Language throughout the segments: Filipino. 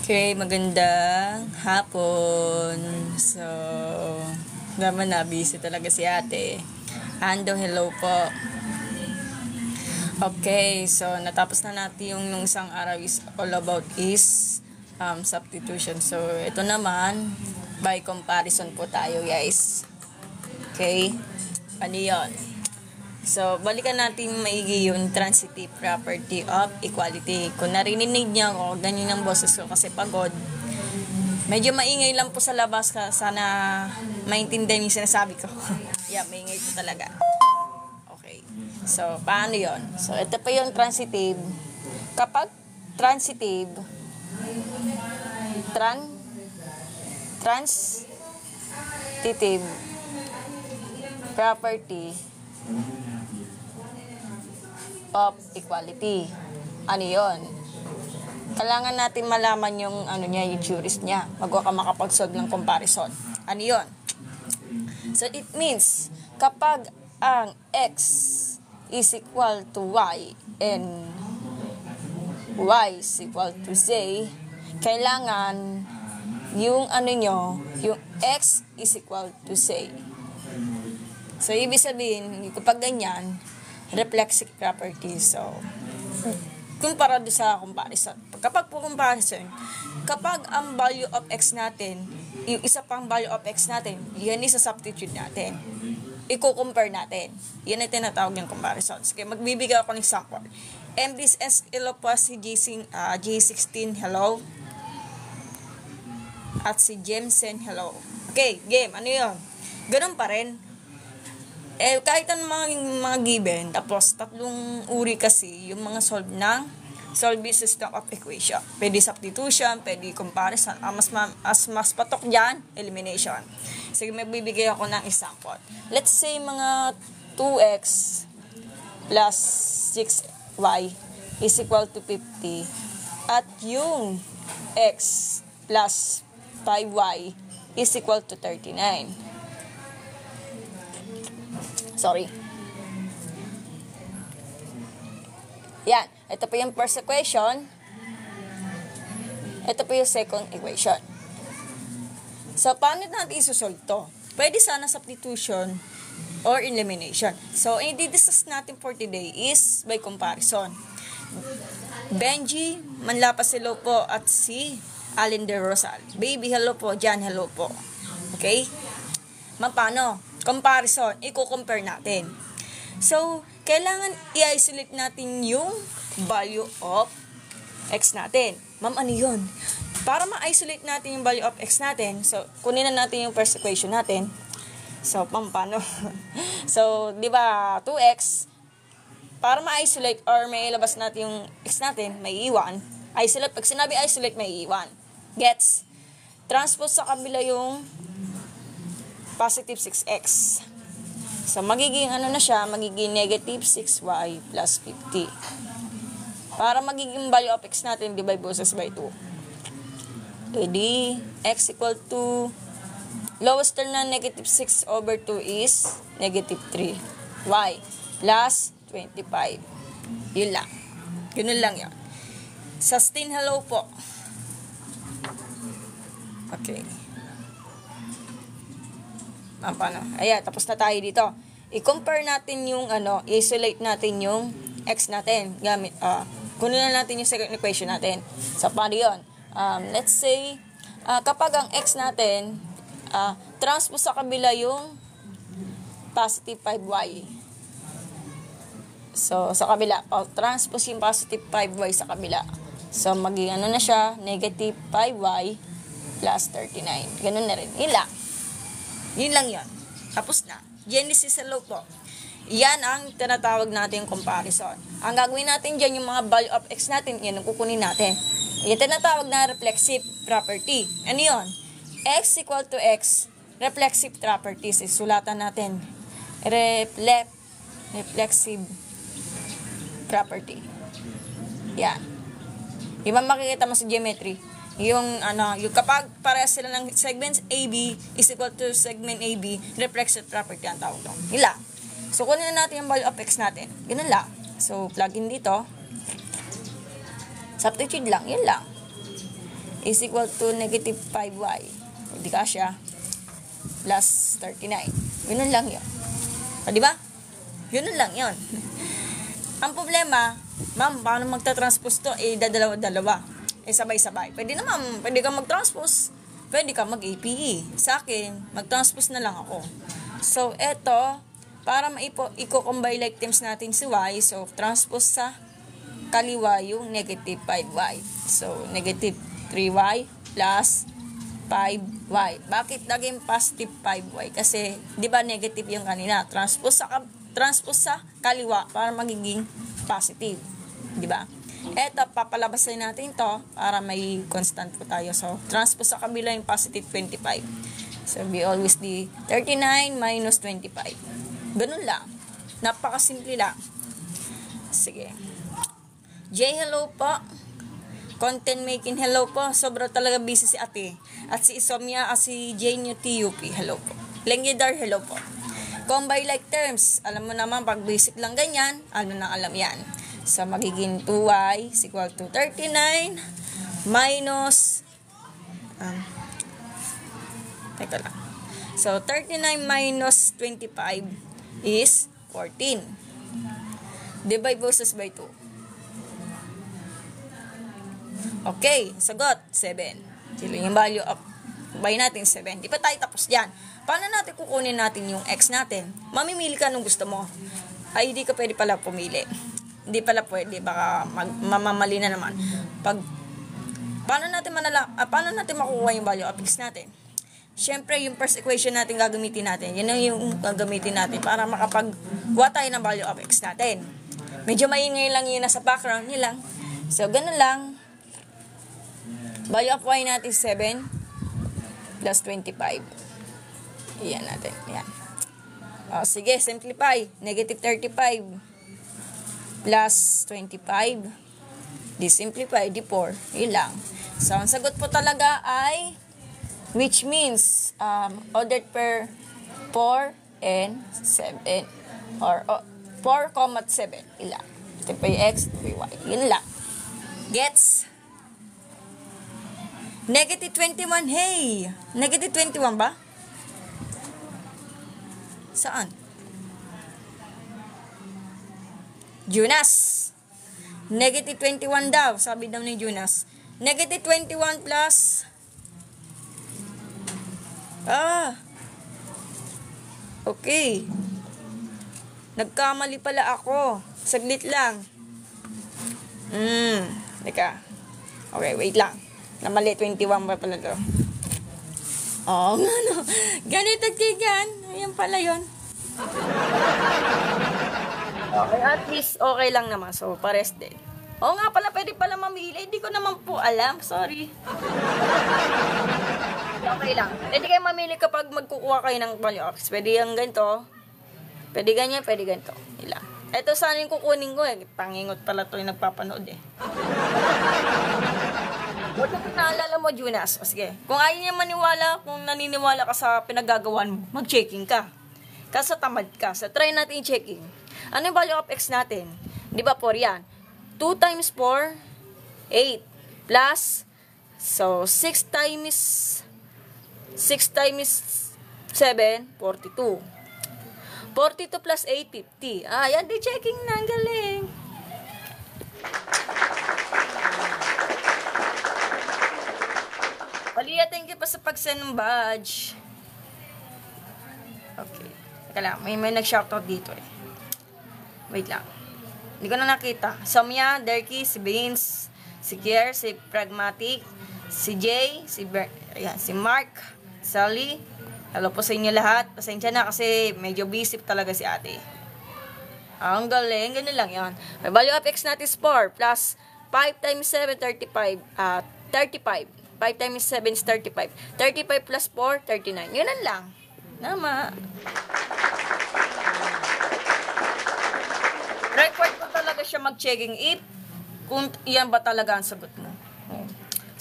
Okay, magandang hapon. So, naman na, busy talaga si ate. Ando, hello po. Okay, so natapos na natin yung nung isang araw is all about is substitution. So, ito naman, by comparison po tayo guys. Okay, ano yun? So, balikan natin maigi yung transitive property of equality. Kung narinig niya ako, ganyan ang boses ko kasi pagod. Medyo maingay lang po sa labas ka. Sana maintindihan yung sinasabi ko. Yeah, maingay po talaga. Okay. So, paano yon? So, ito pa yung transitive. Kapag transitive, transitive property of equality. Ano yun? Kailangan natin malaman yung yung juris niya. Magwa ka makapag-solve ng comparison. Ano yun? So, it means, kapag ang x is equal to y and y is equal to z, kailangan yung yung x is equal to z. So, ibig sabihin, kapag ganyan, reflexive property. So, kumpara doon sa comparison. Kapag po comparison, kapag ang value of x natin, yung isa pang value of x natin, yan isa substitute natin. I-compare natin. Yan ay tinatawag yung comparison. Sige, magbibigay ako ng example. MDs hello po si J16, hello. At si Jameson, hello. Okay, game, ano yun? Ganun pa rin. Kahit anong mga given, tapos tatlong uri kasi yung mga solve system of equation. Pwede substitution, pwede comparison. Mas patok dyan, elimination. Sige, magbibigay ako ng example. Let's say mga 2x plus 6y is equal to 50. At yung x plus 5y is equal to 39. Sorry. Yan. Ito po yung first equation. Ito po yung second equation. So, paano natin isusolve to? Pwede sana substitution or elimination. So, i-discuss natin for today is by comparison. Benji, Manlapas, hello po. At si Allen de Rosal. Baby, hello po. Jan, hello po. Okay? Paano? Comparison, i-compare natin. So, kailangan i-isolate natin yung value of x natin. Ma'am, ano yun? Para ma-isolate natin yung value of x natin, so, kunin na natin yung first equation natin. So, paano? So, di ba, 2x, para ma-isolate or may ilabas natin yung x natin, may iwan. Isolate, pag sinabi isolate, may iwan. Gets? Transpose sa kabila yung positive 6x. So, magiging magiging negative 6y plus 50. Para magiging value of x natin, divide boses by 2. Edi, x equal to, lowest term na negative 6 over 2 is negative 3. Y plus 25. Yun lang. Ganun lang yun. Sustain, hello po. Okay. Paano? Ayan, tapos na tayo dito. I-compare natin yung isolate natin yung x natin. Gamit, kunin na natin yung second equation natin. So, paano yun? Let's say, kapag ang x natin, transpose sa kabila yung positive 5y. So, sa kabila, transpose yung positive 5y sa kabila. So, magiging na siya, negative 5y plus 39. Ganun na rin. Yun lang. Yun lang yun. Tapos na. Genesis, hello po. Yan ang tinatawag natin comparison. Ang gagawin natin dyan, yung mga value of x natin, yan ang kukunin natin. Yung tinatawag na reflexive property. Ano yun? X equal to x, reflexive properties. Sulatan natin. Reflexive property. Yan. Yung makikita mo sa geometry, yung kapag parehas sila ng segments AB is equal to segment AB, reflexive property ang tawag doon. Yun lang. So, kunin na natin yung value of x natin. Ganun lang. So, plug in dito. Substitute lang. Yun lang. Is equal to negative 5y. Hindi ka siya. Plus 39. Ganun lang yun. O, diba? Ganun lang yun. Ang problema, ma'am, paano magta-transpose to? Dadalawa-dalawa. Sabay-sabay. Pwede kang mag-transpose. Pwede kang mag-APE. Sa akin, mag-transpose na lang ako. So, eto, para i-combine like terms natin si y, so, transpose sa kaliwa yung negative 5y. So, negative 3y plus 5y. Bakit naging positive 5y? Kasi, di ba negative yung kanina? Transpose sa kaliwa para magiging positive. Di ba? Eto, papalabasin natin to para may constant po tayo. So, transpose sa kabila yung positive 25. So, we always do 39 minus 25. Ganun lang. Napakasimple lang. Sige. J, hello po. Content making, hello po. Sobra talaga busy si ate. At si Isomya at si J New TUP, hello po. Lengyadar, hello po. Combine like terms. Alam mo naman, pag basic lang ganyan, ano nang alam yan. So, magiging 2y is equal to 39 minus teka lang. So, 39 minus 25 is 14. Divide versus by 2. Okay, sagot, 7. Sila yung value of by natin, 7. Di pa tayo tapos dyan. Paano natin kukunin natin yung x natin? Mamimili ka nung gusto mo. Ay, hindi ka pwede pala pumili. Hindi pala pwede, baka mamamali na naman. Paano natin makukuha yung value of x natin? Siyempre, yung first equation natin gagamitin natin. Yun yung gagamitin natin para makapagkuha tayo ng value of x natin. Medyo maingay lang yun nasa background. Yun lang. So, ganun lang. Value of y natin 7 plus 25. Iyan natin. Yan. O, sige, simplify. Negative 35 plus 25. Di-simplify, di-4. Yun lang. So, ang sagot po talaga ay which means ordered per 4 and 7 or 4,7 ilan. Ito pa yung x, ito pa yung y. Yun lang. Gets? Negative 21. Hey! Negative 21 ba? Saan? Jonas. Negative 21 daw. Sabi daw ni Jonas. Negative 21 plus okay. Nagkamali pala ako. Saglit lang. Teka. Okay, wait lang. Namali, 21 pa pala to. Oo nga no. Ganito kigan. Ayan pala yun. Okay, at least okay lang naman. So, pares din. Oo nga pala, pwede pala mamili. Hindi ko naman po alam. Sorry. Okay lang. Pwede kayo mamili kapag magkukuha kayo ng value of x. Pwede yung ganito. Pwede ganyan, pwede ganito. Ilang. Ito sana yung kukunin ko eh. Pangingot pala to yung nagpapanood eh. Huwag na naalala mo, Jonas. O sige. Kung ayaw niya maniwala, kung naniniwala ka sa pinagagawan mo, mag-checking ka. Kasi tamad ka. So, try natin checking. Ano yung value of x natin? Di ba 4 yan? 2 times 4, 8. Plus, so, 6 times 7, 42. 42 plus 8, 50. Yan, di checking na. Ang galing. Palia, thank you pa sa pag-send ng badge. Okay. Teka lang, may nag-shoutout dito eh. Wait lang. Hindi ko na nakita. Somya, Derky, si Beans, si Kier, si Pragmatic, si Jay, ayan, si Mark, Sally. Hello po sa inyo lahat. Pasensya na kasi medyo busy talaga si ate. Ang galing, ganun lang yan. May value of x natin is 4 plus 5 times 7, 35. 35. 5 times 7 is 35. 35 plus 4, 39. Yun lang. Nama. Record ko talaga siya mag-checking if kung iyan ba talaga ang sagot mo.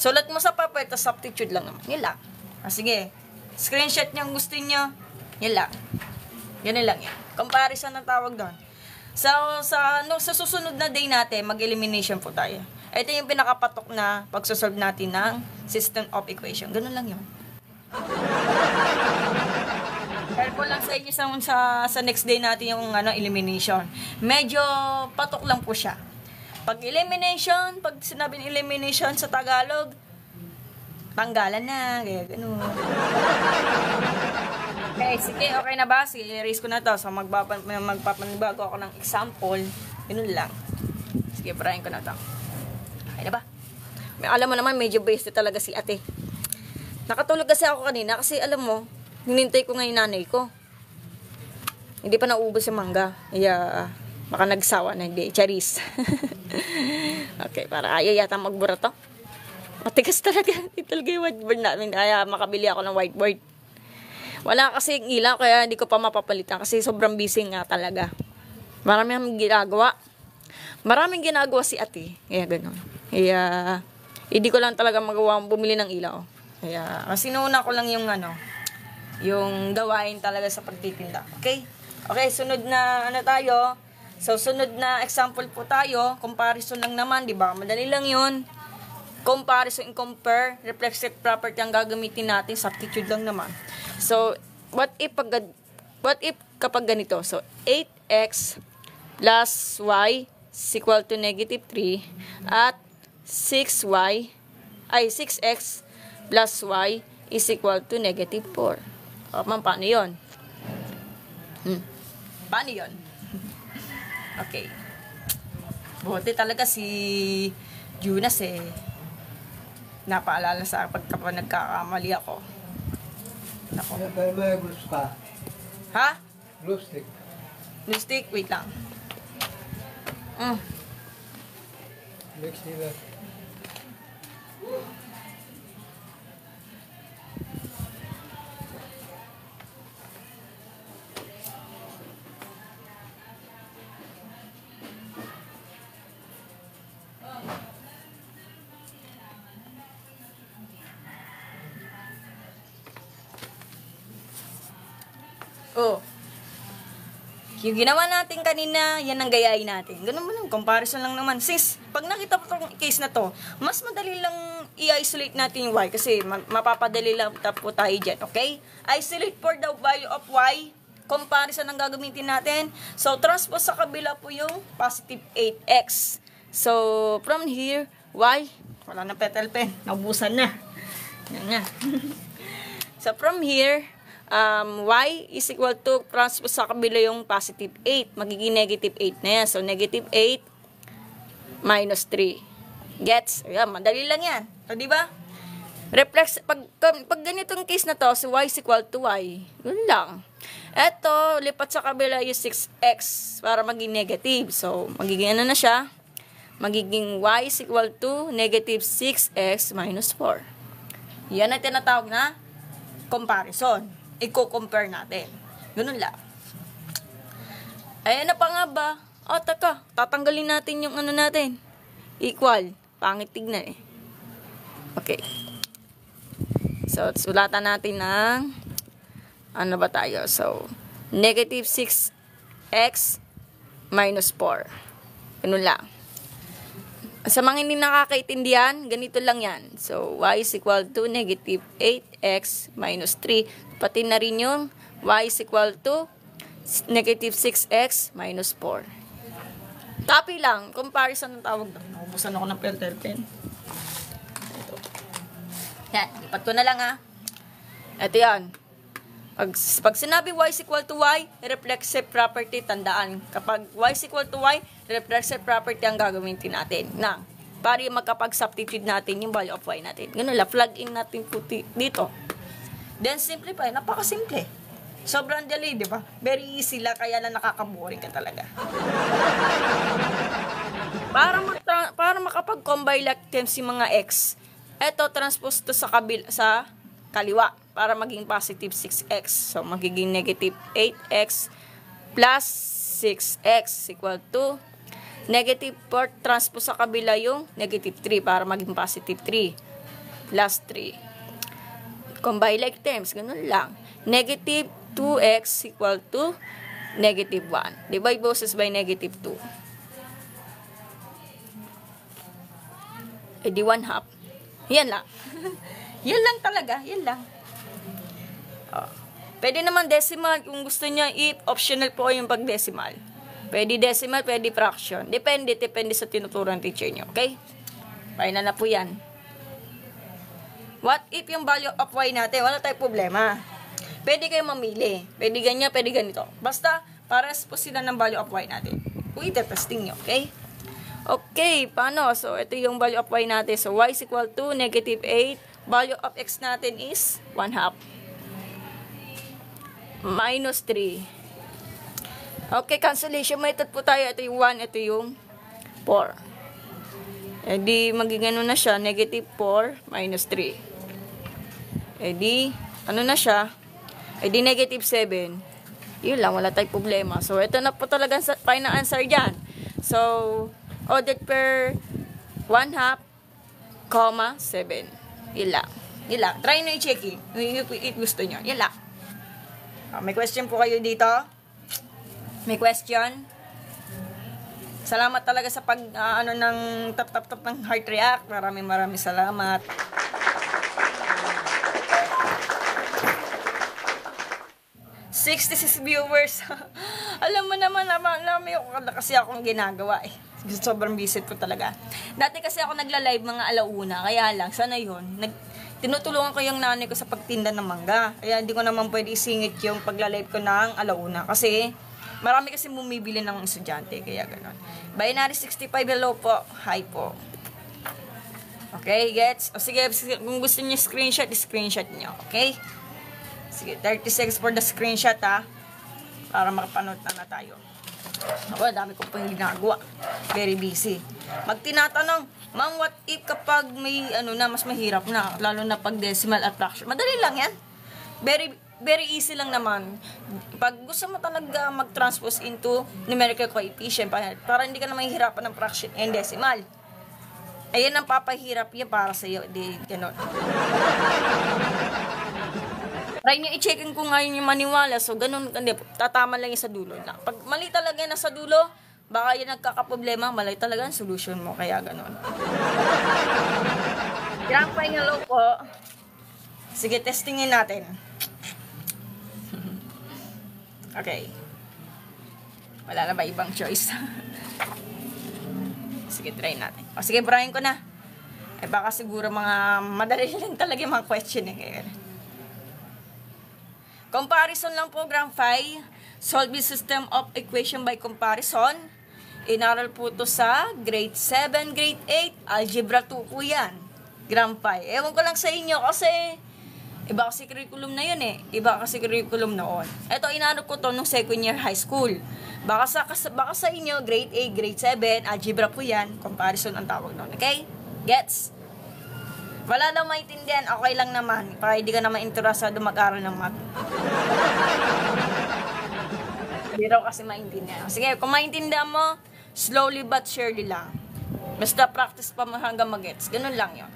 Sulat mo sa papel, tapos substitute lang naman. Yun lang. Sige. Screenshot niyang gusto niyo. Yun lang. Yun lang yan. Comparison ang tawag doon. So, sa susunod na day natin, mag-elimination po tayo. Ito yung pinakapatok na pagsosolve natin ng system of equation. Ganun lang yun. Helpful lang sa inyo sa next day natin yung elimination. Medyo patok lang po siya. Pag elimination, pag sinabing elimination sa Tagalog, tanggalan na, kaya gano'n. Okay, sige, okay na ba? Sige, erase ko na to. So, magpapanibago ako ng example. Ganun lang. Sige, parahin ko na to. Okay na ba? Alam mo naman, medyo based talaga si ate. Nakatulog kasi ako kanina kasi alam mo, hinintay ko nga yung nanay ko. Hindi pa naubos yung mangga. Kaya, baka nagsawa na, hindi. Charis. Okay, para ayaw yata magbura to. Matigas talaga. Talaga yung whiteboard namin. Kaya makabili ako ng whiteboard. Wala kasi yung ilaw, kaya hindi ko pa mapapalitan. Kasi sobrang busy nga talaga. Maraming ginagawa. Maraming ginagawa si ate. Kaya gano'n. Kaya, hindi ko lang talaga magawa bumili ng ilaw. Kaya, sinuna ko lang yung yung gawain talaga sa pagtitinda. Okay? Okay, sunod na tayo. So, sunod na example po tayo. Comparison lang naman, di ba? Madali lang yun. Comparison and compare. Reflexive property ang gagamitin natin. Substitute lang naman. So, what if kapag ganito? So, 8x plus y is equal to negative 3 at 6x plus y is equal to negative 4. O, ma'am, paano yun? Paano yun? Okay. Buti talaga si Jonas napaalala sa kapag nagkakamali ako. Nako. Pero may glue ka. Ha? Glue stick. Glue stick? Wait lang. Mix nila. Oh. Yung ginawa natin kanina, yan ang gayahin natin. Ganun mo lang, comparison lang naman. Sis, pag nakita po itong case na to, mas madali lang i-isolate natin yung y kasi mapapadali lang po tayo dyan, okay? Isolate for the value of y. Comparison ang gagamitin natin. So, transpose sa kabila po yung positive 8x. So, from here, y, wala na petal pen, naubusan na. Yan nga. So, from here, y is equal to transpose sa kabila yung positive 8. Magiging negative 8 na yan. So, negative 8 minus 3. Gets? Ayan, madali lang yan. So, di ba? Pag ganitong case na to, so y is equal to y. Yun lang. Eto, lipat sa kabila yung 6x para maging negative. So, magiging ano na siya? Magiging y is equal to negative 6x minus 4. Yan ang tinatawag na comparison. I-compare natin. Ganun lang. Ay, ano pa nga ba? Taka, tatanggalin natin yung ano natin. Equal. Pangit tignan Okay. So, sulatan natin ng ano ba tayo? So, negative 6x minus 4. Ganun lang. Sa mga hindi nakakaintindihan, ganito lang yan. So, y is equal to negative 8x minus 3. Pati na rin yung y is equal to negative 6x minus 4. Copy lang. Comparison ng tawag doon. Naubusan ako ng pentel pen. Ito. Yan. Lipat ko na lang Ito yan. Pag sinabi y is equal to y, reflexive property, tandaan. Kapag y is equal to y, reflexive property ang gagamitin natin. para yung magkapag-substitute natin yung value of y natin. Ganun lang, plug in natin po dito. Then, simplify. Napakasimple. Sobrang dali, di ba? Very easy lang, kaya lang nakakaboring ka talaga. Para makapag-combine like terms yung mga x, eto, transpose to sa kaliwa para maging positive 6x. So, magiging negative 8x plus 6x equal to negative 4 transpose sa kabila yung negative 3 para maging positive 3 plus 3. Combine like terms, ganun lang. Negative 2x equal to negative 1. Divide boses by negative 2. Eh di 1 half. Yan lang. Yan lang talaga. Yan lang. Oh. Pwede naman decimal. Kung gusto niya, optional po yung pag-decimal. Pwede decimal, pwede fraction. Depende sa tinuturo ng teacher niyo. Okay? Final na po yan. What if yung value of y natin? Wala tayong problema. Pwede kayo mamili. Pwede ganyan, pwede ganito. Basta, pares po sila ng value of y natin. Kung ite-testing nyo, okay? Okay, paano? So, ito yung value of y natin. So, y is equal to negative 8. Value of x natin is 1 half. Minus 3. Okay, cancellation method po tayo. Ito yung 1, ito yung 4. E di, magiging ano na siya, negative 4 minus 3. E di, ano na siya? E di negative 7. Yun lang, wala tayong problema. So, ito na po talaga final answer dyan. So, ordered per 1 half, comma, 7. Yun lang. Yun lang. Try nyo i-checking. If gusto nyo. Yun lang. May question po kayo dito? May question? Salamat talaga sa pag, ng tap ng heart react. Maraming salamat. $66 viewers. Alam mo naman, kasi akong ginagawa eh. Sobrang busy po talaga. Dati kasi ako nagla-live mga alauna, kaya lang, sana yun. Tinutulungan ko yung nanay ko sa pagtinda ng mangga. Kaya hindi ko naman pwede isingit yung pagla-live ko ng alauna. Kasi, marami kasi bumibili ng estudyante, kaya gano'n. Binary 65, hello po. Hi po. Okay, gets? O sige, kung gusto niyo screenshot niyo. Okay? Sige, 30 seconds for the screenshot ha. Para makapanood na tayo. Ako, dami ko pang ginagawa. Very busy. Magtinatanong, ma'am, what if kapag may, mas mahirap na, lalo na pag decimal at fraction? Madali lang yan. Very easy lang naman. Pag gusto mo talaga mag-transpose into numerical coefficient, para hindi ka na mahihirapan ng fraction and decimal. Ayan ang papahirap yan para sa'yo. Di, gano'n. Try nyo i-checkin kung ngayon yung maniwala. So, ganun, hindi, tatama lang yung sa dulo. Pag mali talaga yung nasa dulo, baka yung nagkakaproblema, mali talaga ang solution mo. Kaya ganun. Grandpa, hello po. Sige, testingin natin. Okay. Wala na ba ibang choice? Sige, try natin. O, sige, burahin ko na. Eh, baka siguro mga madali lang talaga yung mga question eh. Kaya comparison lang po, Graph 5. Solve the system of equation by comparison. Inaral po to sa grade 7, grade 8. Algebra 2 po yan. Graph 5. Ewan ko lang sa inyo kasi iba kasi curriculum na yun eh. Iba kasi curriculum noon. Ito, inaral ko to nung second year high school. Baka sa inyo, grade 8, grade 7, algebra po yan. Comparison ang tawag noon. Okay? Gets? Wala daw maintindihan, okay lang naman. Para hindi ka naman interesado mag-aral ng math. Hindi raw kasi maintindihan. Sige, kung maintindihan mo, slowly but surely lang. Basta practice pa hanggang mag-gets. Ganun lang yun.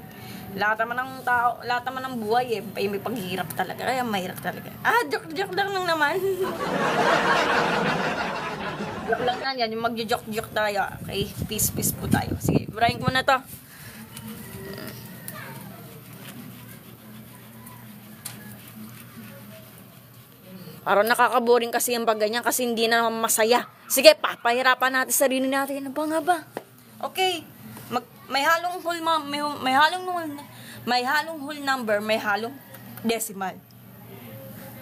Lahat naman ng tao, lahat naman ng buhay eh, may paghihirap talaga. Kaya mahirap talaga. Joke lang naman. Joke lang yan. Yung mag-joke tayo. Okay, peace po tayo. Sige, burahin ko na to. Parang nakakaboring kasi yung pag ganyan kasi hindi na naman masaya. Sige, papahirapan natin sarili natin. Ano ba nga ba? Okay. May halong whole number, may halong decimal.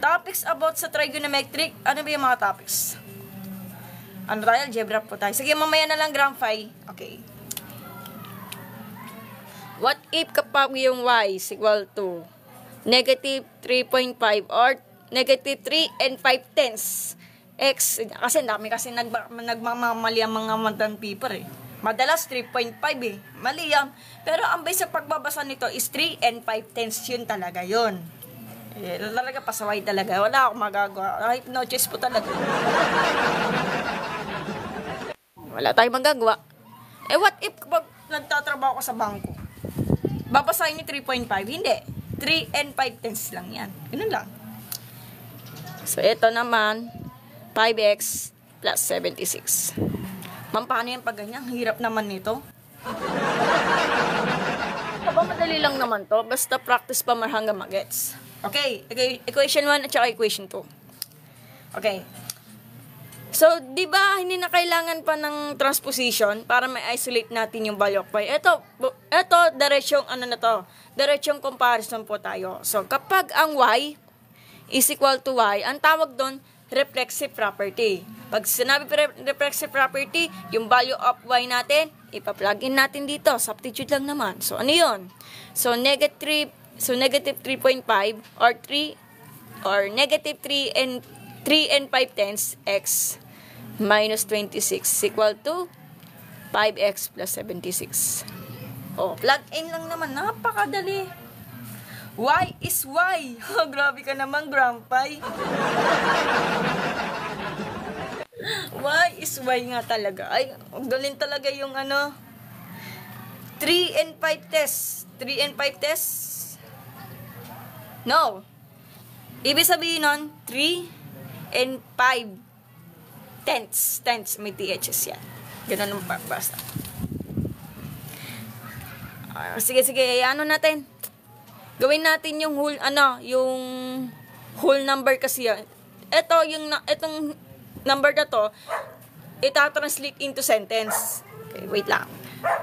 Topics about sa trigonometric. Ano ba yung mga topics? Ano tayo? Algebra po tayo. Sige, mamaya na lang Graph 5. Okay. if kapag yung y is equal to negative 3.5 or negative 3 and 5 tenths x, kasi dami kasi nagmamali ang mga madam paper eh. Madalas 3.5 eh. Mali yan. Pero ang base sa pagbabasa nito is 3 and 5 tenths, yun talaga yun. Eh, talaga pasaway talaga. Wala akong magagawa. Kahit no choice po talaga. Wala tayong magagawa. Eh what if kapag nagtatrabaho ko sa bangko? Babasahin ni 3.5? Hindi. 3 and 5 tenths lang yan. Ganun lang. So ito naman 5x plus 76. Ma'am, paano yan pag ganyan? Hirap naman nito. Aba, madali lang naman to. Basta practice pa hanggang magets. Okay, equation 1 at saka equation 2. Okay. So, di ba hindi na kailangan pa ng transposition para ma-isolate natin yung value of y? Ito, diretsyong ano na to? Diretsyong comparison po tayo. So, kapag ang y is equal to y, ang tawag doon, reflexive property. Pag sinabi reflexive property, yung value of y natin, ipa-plug in natin dito. Substitute lang naman. So, ano yun? So, negative 3.5 or negative 3 and 5 tenths x minus 26 equal to 5x plus 76. Oh, plug in lang naman. Napakadali. Y is y. Oh, grabe ka naman, Grandpa. Y is y nga talaga. Ay, galing talaga yung ano. 3 and 5 tests. 3 and 5 tests. No. Ibig sabihin nun, 3 and 5 tenths. Tenths, may THS yan. Ganun ang basta. Sige, ano natin? Gawin natin yung whole number kasi yan. Itong number na to, ita-translate into sentence. Okay, wait lang.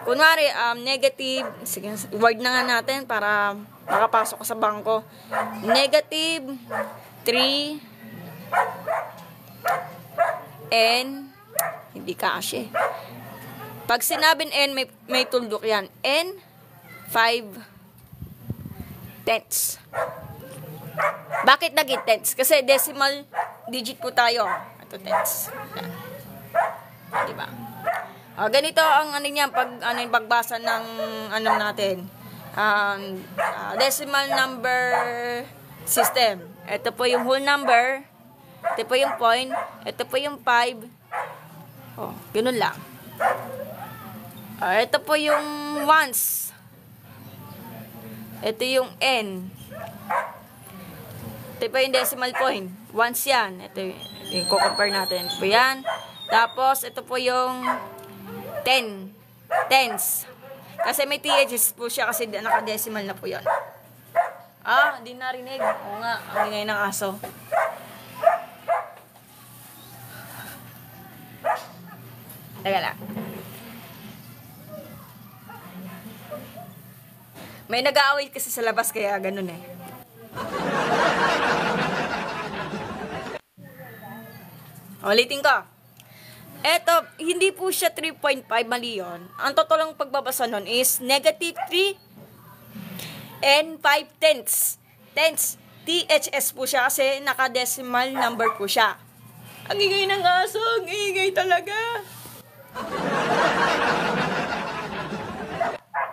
Kunwari, negative, sige, word na nga natin para makapasok sa bangko. Negative 3 n, hindi kasi. Pag sinabing n, may tuldok yan. N 5 tenths. Bakit naging tenths? Kasi decimal digit po tayo. Ito tenths. Diba? Ganito ang ano niya pagbasa ng natin. Decimal number system. Ito po yung whole number. Ito po yung point. Ito po yung 5. Oh, ganun lang. Ito po yung ones. Ito yung n. Ito po yung decimal point. Ones yan. Ito yung compare natin. Ito po yan. Tapos, ito po yung 10. Tens. Kasi may THS po siya kasi nakadecimal na po yan. Hindi narinig. Oo nga, ang ingay ng aso. Teka lang. May nag-aaway kasi sa labas kaya ganun eh. Ulitin ko. Eto, hindi po siya 3.5, mali yun. Ang totoong pagbabasa nun is negative 3 and 5 tenths. Tenths, THS po siya kasi nakadecimal number po siya. Ang ingay ng aso, ang ingay talaga.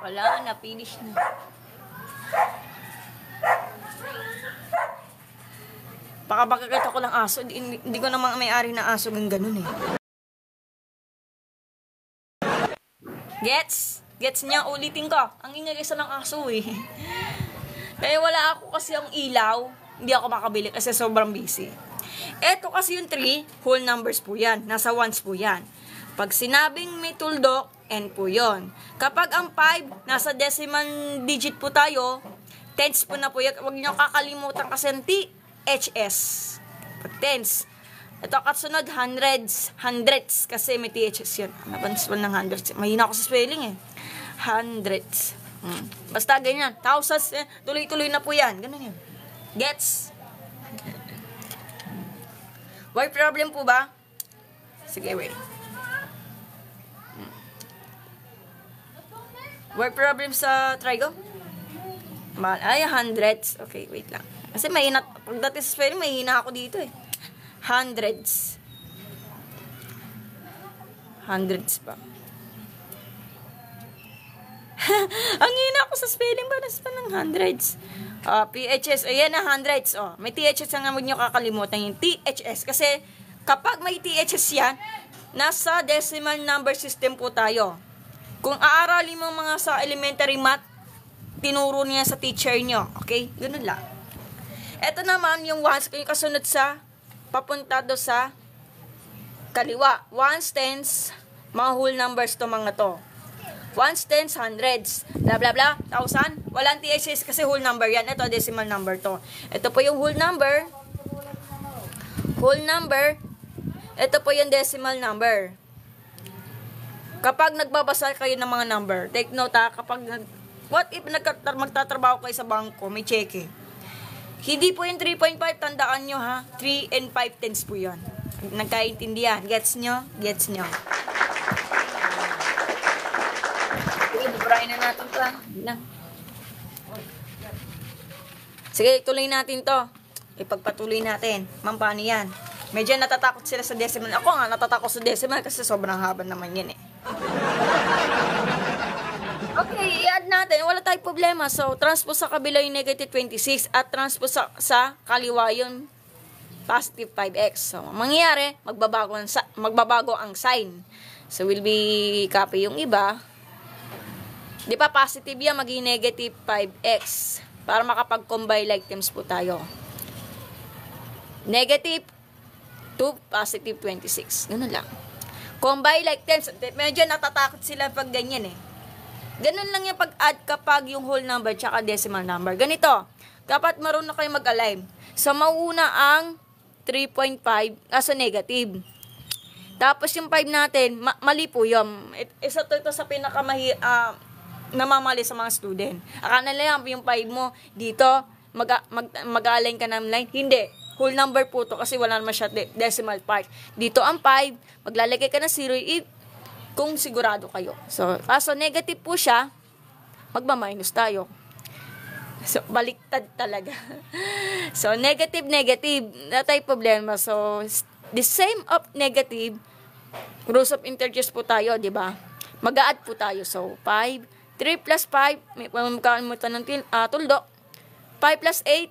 Wala na, finish na. Baka ko lang aso. Hindi ko namang may-ari na aso ng ganun eh. Gets niya? Ulitin ko. Ang ingay isa ng aso eh. Kaya wala ako kasi ang ilaw. Hindi ako makabili kasi sobrang busy. Eto kasi yung 3, whole numbers po yan. Nasa ones po yan. Pag sinabing may tuldok, n po yon. Kapag ang 5, nasa decimal digit po tayo, tenths po na po yan. Huwag niyo kakalimutan kasi ang THS. Pag tenths. Ito kasunod, hundreds. Kasi may THS yun. Napansin mo ng hundreds. Mahina ako sa spelling eh. Hundreds. Basta ganyan. Thousands. Tuloy-tuloy na po yan. Ganun yun. Gets? Why problem po ba? Sige, wait. Why problem sa trigo? Ay, hundreds. Okay, wait lang. Kasi mahina, pagdating sa spelling, mahina ako dito eh. Hundreds. Hundreds pa. Ang hina ako sa spelling ba? Nasa pa ng hundreds. PHS. Ayan na, hundreds. Oh, may THS ang huwag nyo kakalimutan yung THS. Kasi kapag may THS yan, nasa decimal number system po tayo. Kung aaralin mo mga sa elementary math, tinuro niya sa teacher nyo. Okay? Ganun lang. Ito naman yung ones, yung kasunod sa papunta do sa kaliwa. Ones, tens, mga whole numbers to mga to. Ones, tens, hundreds, blah blah blah, thousand. Walang THS kasi whole number yan. Ito, decimal number to. Ito po yung whole number. Whole number. Ito po yung decimal number. Kapag nagbabasa kayo ng mga number, take note ha, kapag what if magtatrabaho kayo sa bangko, may cheque. Hindi po yung 3.5, tandaan nyo ha. 3 and 5 tenths po yun. Nagkaintindihan. Gets nyo? Gets nyo. Burahin na natin to. Sige, tuloy natin to. Ipagpatuloy natin. Ma'am, paano yan? Medyo natatakot sila sa decimal. Ako nga, natatakot sa decimal kasi sobrang haba naman yan eh. Okay, i-add natin. Wala tayong problema. So, transpose sa kabila yung negative 26 at transpose sa kaliwa yung positive 5x. So, mangyayari, magbabago ang sign. So, will be copy yung iba. Di ba positive yan, maging negative 5x. Para makapag-combine like terms po tayo. Negative 2, positive 26. Ganun lang. Combine like terms. Medyo natatakot sila pag ganyan eh. Ganun lang yung pag-add kapag yung whole number tsaka decimal number. Ganito. Dapat marunong kayo mag-align. So, mauuna ang 3.5 as negative. Tapos yung 5 natin, mali po yun. Isa to ito sa namamali sa mga student. Akala nila yung 5 mo dito, mag-align ka ng line. Hindi. Whole number po to kasi wala naman siya decimal part. Dito ang 5, maglalagay ka ng 0 kung sigurado kayo. So, kaso negative po siya, magma-minus tayo. So, baliktad talaga. So, negative, na tayo problema. So, the same of negative, rules of integers po tayo, di ba? Mag-a-add po tayo. So, 5, 3 plus 5, may pamamukalimutan ng tuldok. 5 plus 8,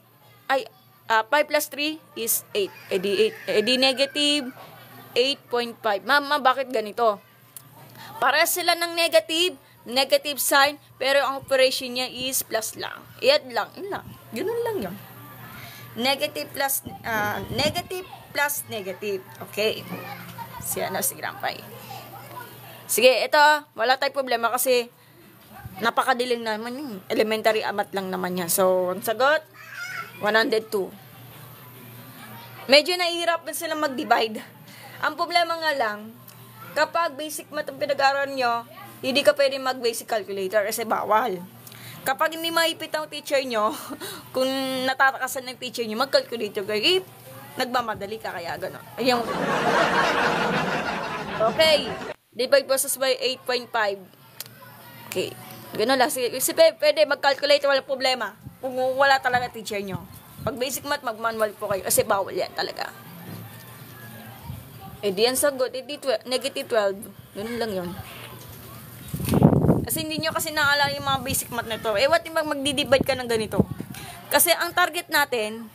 5 plus 3 is 8. Edi negative 8.5. Mama, bakit ganito? Para sila ng negative sign, pero ang operation niya is plus lang. I-add lang, yun lang. Ganun lang yun. Negative plus negative. Okay. Si Grandpa. Sige, ito, wala tayong problema kasi napakadiling naman yung elementary math lang naman yan. So, ang sagot, 102. Medyo nahihirapan sila mag-divide. Ang problema nga lang, kapag basic math ang pinag-aaral nyo, hindi ka pwede mag-basic calculator kasi bawal. Kapag hindi maipit ang teacher nyo, kung natatakasan ng teacher nyo, mag-calculator kayo, nagmamadali ka kaya gano'n. Ayun. Okay. Divide process by 8.5. Okay. Gano'n lang. Sige, pwede mag-calculate, walang problema. Kung wala talaga teacher nyo. Pag basic math, mag-manual po kayo. Kasi bawal yan talaga. Di yan sagot. Negative 12. Gano'n lang yun. Kasi hindi nyo kasi naalala yung mga basic math na ito. What if magdi-divide ka ng ganito? Kasi ang target natin,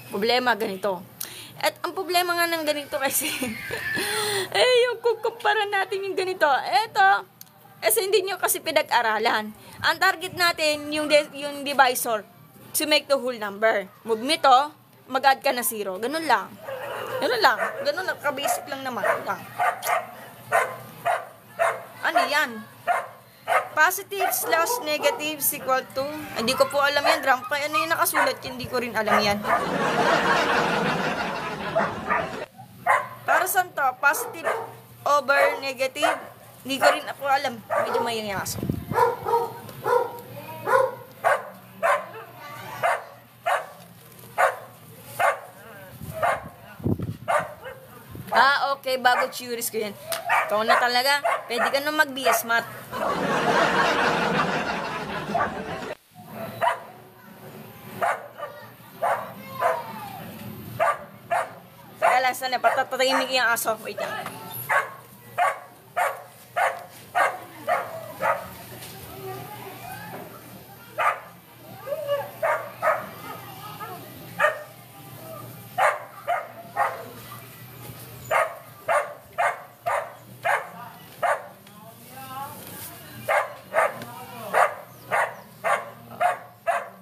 problema ganito. At ang problema nga ng ganito kasi, yung kukumpara natin yung ganito. Eto, kasi hindi nyo kasi pinag-aralan. Ang target natin, yung divisor, to make the whole number. Move me to, mag-add ka na 0. Ganun lang. Ganun lang. Kabasic lang naman. Ano yan? Positive slash negative is equal to, hindi ko po alam yan, Grandpa. Ano yung nakasulat? Hindi ko rin alam yan. Para saan to? Positive over negative? Hindi ko rin po alam. Medyo mayanyaso. kay bago curious ko yan. Ikaw na talaga. Pwede ka na mag-BS Math. Teka lang, sana patatahimik yung aso. Wait lang.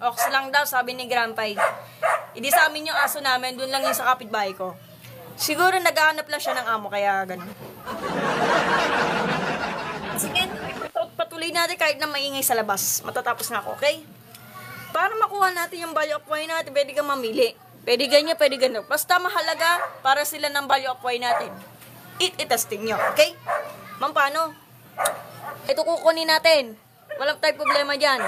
Ox lang daw, sabi ni Grandpa. Hindi sa amin yung aso namin, dun lang yung sa kapitbahay ko. Siguro naghahanap lang siya ng amo, kaya ganun. Sige, patuloy natin kahit na maingay sa labas. Matatapos na ako, okay? Para makuha natin yung value of y natin, pwede kang mamili. Pwede ganyan, pwede ganyan. Basta mahalaga para sila ng value of y natin. Itesting nyo, okay? Ma'am, paano? Ito kukunin natin. Walang tayong problema dyan.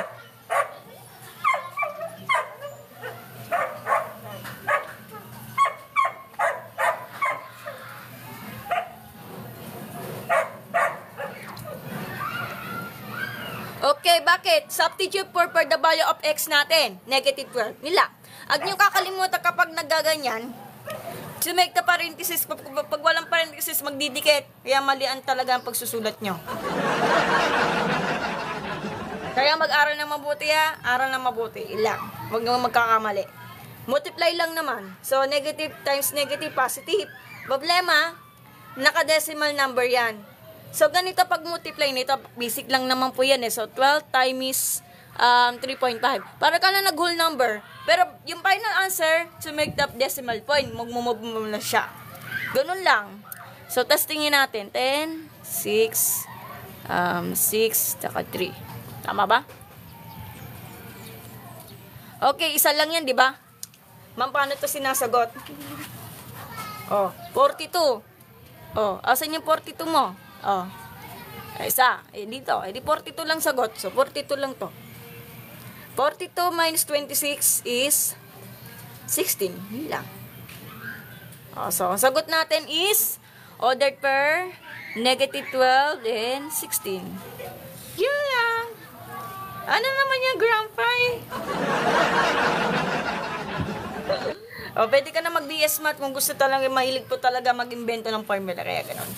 Okay, bakit? Substitute for the value of x natin. Negative 12. Nila. Ag nyo kakalimutan kapag nagaganyan, to make the parenthesis, pag walang parenthesis, magdidikit. Kaya malian talaga ang pagsusulat nyo. Kaya mag-aral na mabuti ha. Aral na mabuti. Ilang. Huwag naman magkakamali. Multiply lang naman. So, negative times negative, positive. Problema, naka-decimal number yan. So, ganito pag multiply nito, basic lang naman po yan eh. So, 12 times 3.5. Para ka na nag-whole number. Pero, yung final answer, to make the decimal point, magmumove mo na siya. Ganun lang. So, testingin natin. 10, 6, 6, taka 3. Tama ba? Okay, isa lang yan, di ba? Ma'am, paano ito sinasagot? Oh, 42. Oh, asan yung 42 mo? Oh. Isa. Dito. Di 42 lang sagot. So, 42 lang to. 42 minus 26 is 16. Yun lang. Oh, so, ang sagot natin is ordered per negative 12 and 16. Yun lang. Ano naman yung Grandpa? O, pwede ka na mag-BS Math kung gusto talaga, mahilig po talaga mag-invento ng formula, kaya ganun.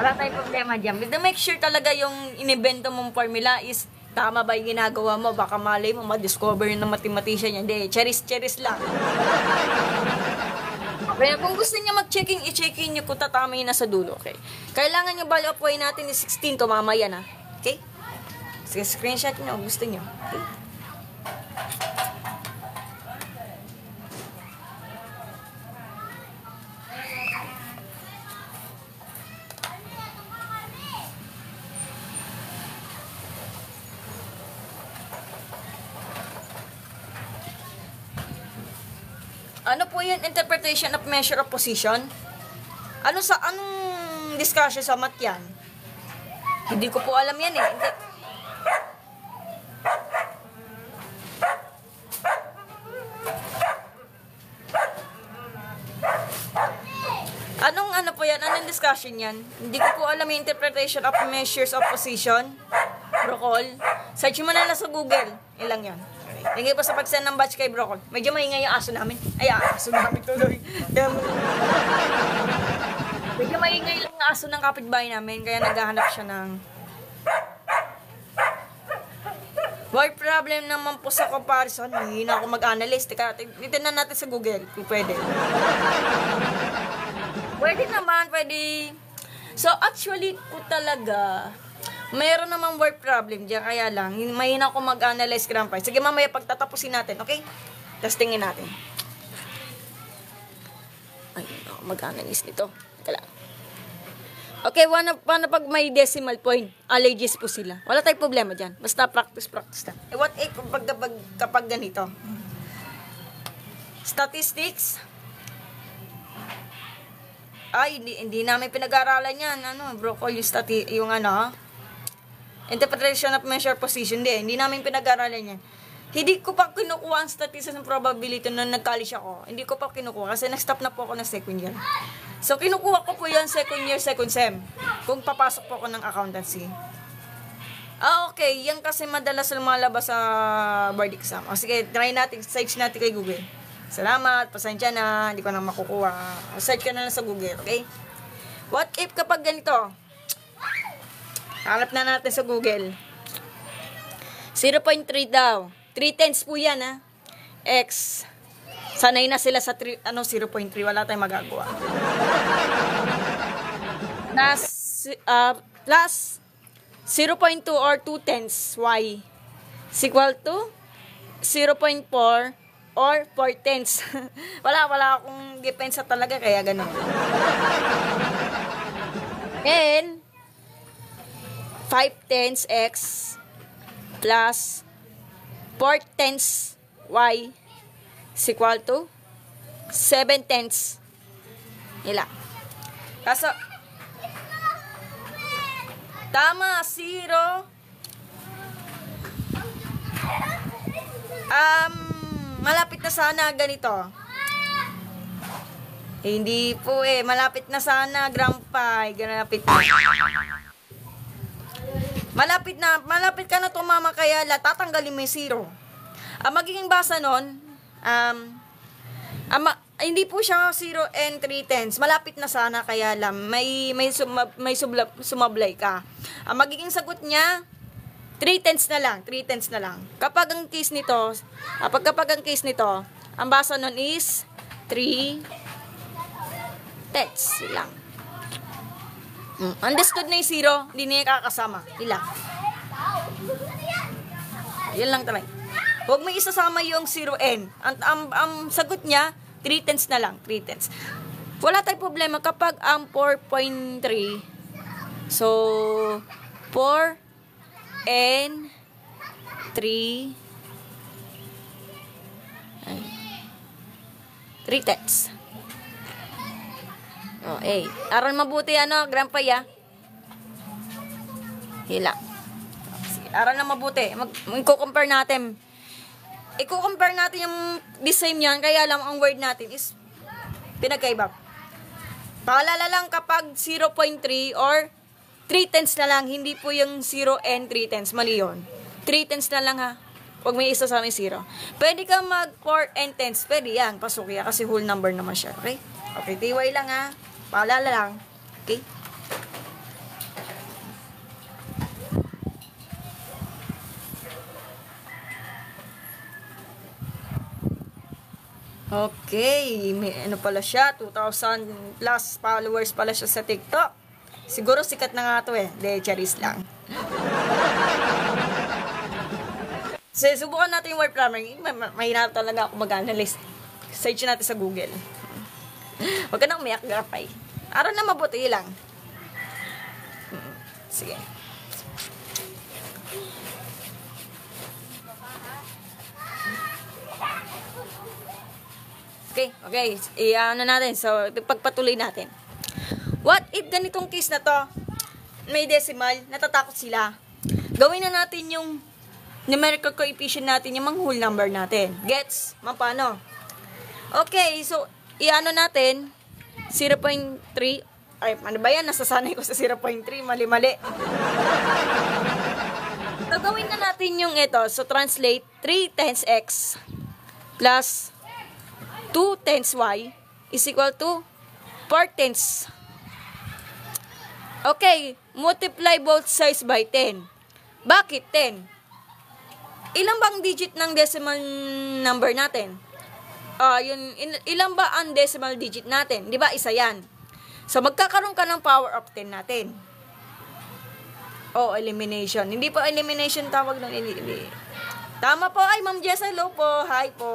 Wala tayong problema dyan. But make sure talaga yung inimbento mong formula is tama ba yung ginagawa mo? Baka malay mo, ma-discover yung mathematician yan. Hindi, cheris lang. Kaya kung gusto niya mag-checking, i-checking nyo kung tatama yun na sa dulo, okay? Kailangan yung value of y natin is 16, tumama yan, ha? Okay? Sige, screenshot nyo, gusto nyo. Okay? Ano po yung interpretation of measure of position? Anong discussion sa math yan? Hindi ko po alam yan eh. Ano po yan? Anong discussion yan? Hindi ko po alam yung interpretation of measures of position. Brocol. Search mo na lang sa Google. Ilang yan. Lagay pa sa pag-send ng batch kay Brocol. Medyo maingay yung aso namin. Ay, aso namin tuloy. Medyo maingay lang yung aso ng kapitbahay namin. Kaya naghahanap siya ng word problem naman po sa comparison. Hindi na ako mag-analyze. Teka, titignan natin sa Google kung pwede. Pwede naman, pwede. So, actually po talaga, mayroon namang word problem dyan, kaya lang, mahina ako mag-analyze Grandpa. Sige, mamaya pagtatapusin natin, okay? Testingin natin. Ay, ako mag-analyze nito. Teka lang. Okay, paano pag may decimal point? Allergies po sila. Wala tayong problema dyan. Basta practice na. What if kapag ganito? Statistics. Ay, hindi namin pinag-aaralan yan. Brocol, yung interpretation of measure position. Hindi namin pinag-aaralan yan. Hindi ko pa kinukuha ang statistics ng probability na nag-college ako. Hindi ko pa kinukuha kasi nag-stop na po ako ng second year. So, kinukuha ko po yan second year, second sem. Kung papasok po ako ng accountancy. Okay. Yan kasi madalas lumalabas sa board exam. O, sige, try natin. Search natin kay Google. Salamat. Pasensya na. Hindi ko na makukuha. Search ka na lang sa Google. Okay? What if kapag ganito? Hanap na natin sa Google. 0.3 daw. 3/10 po yan, ha? X. Sanay na sila sa 0.3. Wala tayong magagawa. Plus 0.2 or 2/10 Y is equal to 0.4 or 4/10. wala akong depensa talaga, kaya ganun. And 5/10 X plus 4/10 Y is equal to 7/10. Ila. Kaso, tama, 0. Malapit na sana ganito. Hindi po malapit na sana, grandpa. Malapit na. Malapit ka na tumama, kaya tatanggalin mo yung 0. Ang magiging basa nun, hindi po siya 0 and 3/10. Malapit na sana, kaya lang may sumablay ka. Ang magiging sagot niya, 3/10 na lang. 3/10 na lang. Kapag ang case nito, ang basa nun is 3/10 lang. Understood na yung 0, hindi niya kakasama. Ilang. Yan lang talaga. Huwag mo isasama yung 0N. Ang sagot niya, 3/10 na lang. 3/10. Wala tayong problema kapag ang 4.3. So, 4 and 3 3/10. Aral mabuti, grandpa, ya. Hila. Aral na mabuti. Mag-compare natin. I-compare natin yung the same yan, kaya lang ang word natin is pinagkaiba. Paalala lang kapag 0.3 or 3/10 na lang, hindi po yung 0 and 3/10. Mali yun. 3/10 na lang, ha. Huwag may isa sa amin 0. Pwede ka mag 4 and 10. Pwede yan. Pasok yan kasi whole number naman siya. Okay? Okay, tiway lang, ha. Paalala lang. Okay? Okay. May pala siya. 2,000 plus followers pala siya sa TikTok. Siguro sikat na nga to De, charis lang. So, subukan natin yung word programming. Mahirap talaga ako mag-analyze. Search natin sa Google. Huwag ka nang umiyak, grapay. Aral na mabuti lang. Sige. Okay. I-ano natin. So, pagpatuloy natin. What if ganitong case na to, may decimal, natatakot sila. Gawin na natin yung numerical coefficient natin, yung mga whole number natin. Gets? Paano? Okay, so, i-ano natin, 0.3. Ay, ano ba yan? Nasasanay ko sa 0.3. Mali-mali. So, gawin na natin yung ito. So, translate 3/10 x plus 2/10 y is equal to 4/10. Okay, multiply both sides by 10. Bakit 10? Ilan bang digit ng decimal number natin? Ilan ba ang decimal digit natin? Di ba, isa yan. So, magkakaroon ka ng power of 10 natin. Elimination. Hindi po elimination tawag ng Tama po. Ay, Ma'am Jess, hello po. Hi po.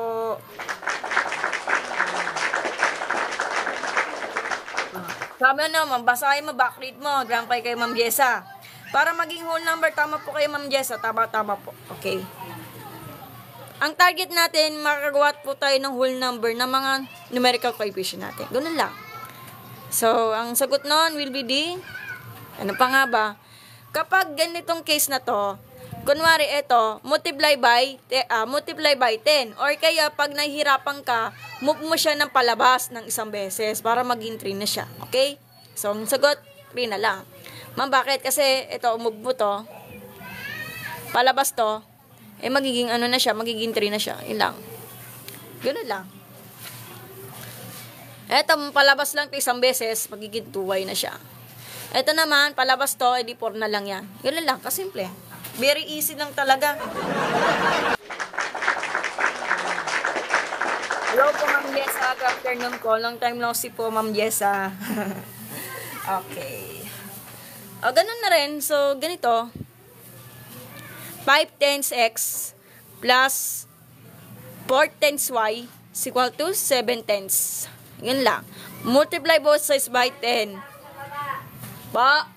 Sabi naman, basahin mo, backread mo, grandpa kay Ma'am Jessa. Para maging whole number, tama po kay Ma'am Jessa. Tama po. Okay. Ang target natin, makagawa po tayo ng whole number ng mga numerical coefficient natin. Ganun lang. So, ang sagot nun will be D. Ano pa nga ba? Kapag ganitong case na to, kunwari ito, multiply by 10. Or kaya pag nahihirapan ka, move mo siya ng palabas ng isang beses para maging 3 na siya. Okay? So, ang sagot, 3 na lang. Ma'am, bakit? Kasi ito, move mo to, palabas to, magiging ano na siya, magiging 3 na siya. Yun lang. Ganun lang. Ito, palabas lang ito isang beses, magiging 2y na siya. Ito naman, palabas to, edi 4 na lang yan. Ganun lang, kasimple. Very easy lang talaga. Hello po, Ma'am Jessa. Good afternoon po. Long time no see po, Ma'am Jessa. Okay. O, ganun na rin. So, ganito. 5 times x plus 4 times y is equal to 7 times. Yan lang. Multiply both sides by 10. Pa.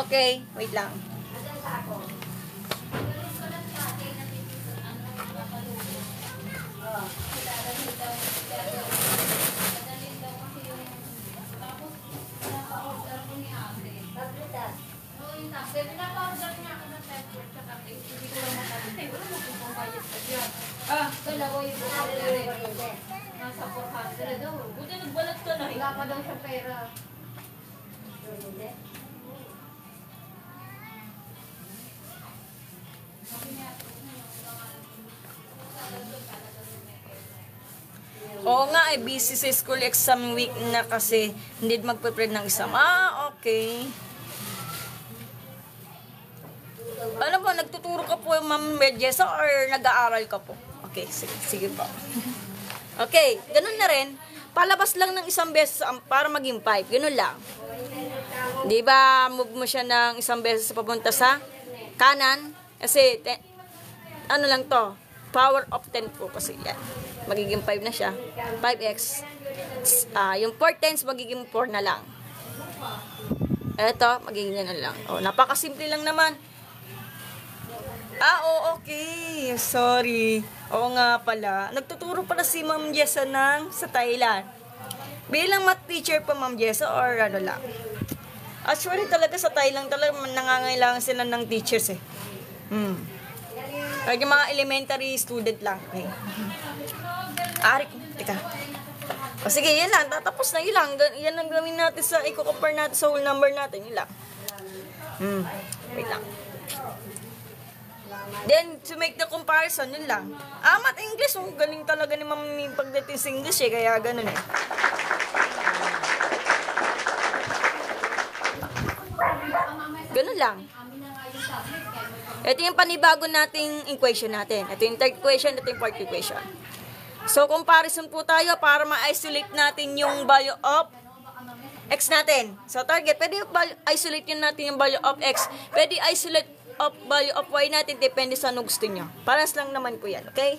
Okay. Wait lang. Dalawa yung nasa 400 daw. Buti nagbalat ka na. Wala pa daw siya pera. Oo nga, busy sa school exam week na kasi hindi magpe-prep ng exam. Okay. Ano po, nagtuturo ka po, Ma'am Jessa, or nag-aaral ka po? Okay, sige po. Okay, ganun na rin. Palabas lang ng isang beses para maging 5. Ganun lang. Di ba, move mo siya ng isang beses papunta sa kanan? Kasi, ano lang to, power of 10 po kasi yan. Magiging 5 na siya. 5x. Yung 4 times, magiging 4 na lang. Eto, magiging yan na lang. Napakasimple lang naman. Okay. Sorry. Oo nga pala. Nagtuturo pala si Ma'am Jessa sa Thailand. Bilang math teacher pa, Ma'am Jessa, or ano lang? Actually, talaga sa Thailand, talaga nangangailangan sila ng teachers eh. Kaya yung mga elementary student lang. Okay. Teka. Sige, yan lang. Tatapos na yun lang. Yan ang gawin natin sa, i-compare natin sa whole number natin. Yun lang. Wait lang. Then, to make the comparison, yun lang. Math English, galing talaga ni Ma'am pagdating sa English eh, kaya ganun eh. Ganun lang. Ito yung panibago nating equation natin. Ito yung third equation, ito yung fourth equation. So, comparison po tayo para ma-isolate natin yung value of x natin. So, target, pwede isolate yun natin yung value of x. Pwede isolate of value of y natin, depende sa ano gusto nyo. Paras lang naman po yan, okay?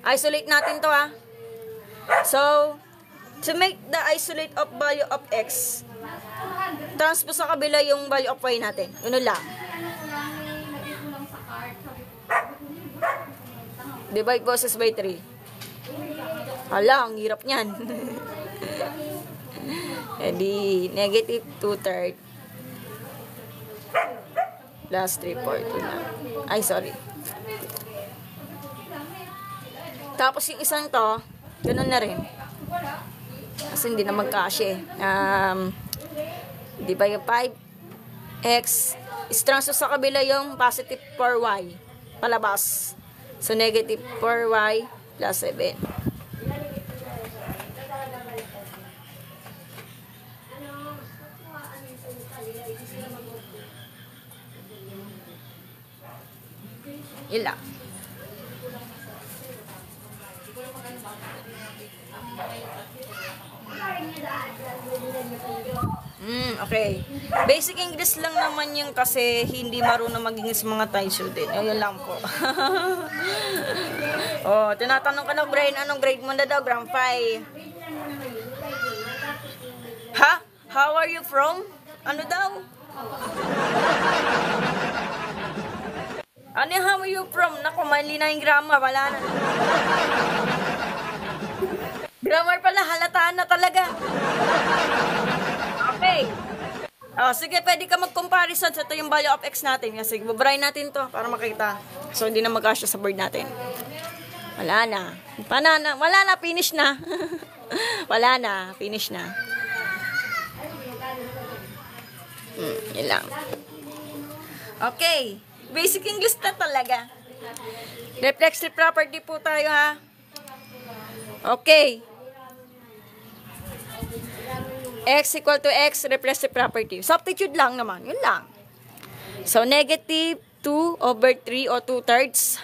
Isolate natin to So, to make the isolate of value of x, transpose sa kabila yung value of y natin. Yun lang. Divide boses by 3. Hala, ang hirap niyan. Edi, negative 2/3 plus 3/4 na. Ay, sorry. Tapos yung isang to, ganun na rin. Kasi hindi na magkasya di ba yung 5x is transpose sa kabila yung positive 4y palabas. So, negative 4y plus 7. Yun lang. Okay. Basic English lang naman yung kasi hindi marunong mag-English mga Thai student. Ayun lang po. Tinatanong ka na, Brian, anong grade mo na daw? Grade 5. Ha? How are you from? Ano daw? Ano, how are you from? Naku, mali na yung grammar. Wala na. Grammar pala, halataan na talaga. Okay. Oh, sige, pwede ka mag-comparison. Ito yung value of x natin. Sige, babray natin to para makita. So, hindi na magkasya sa board natin. Wala na. Wala na, finish na. Wala na, finish na. Yun lang. Okay. Basic English na talaga. Reflexive property po tayo, ha? Okay. X equal to X, reflexive property. Substitute lang naman. Yun lang. So, negative 2 over 3 o 2/3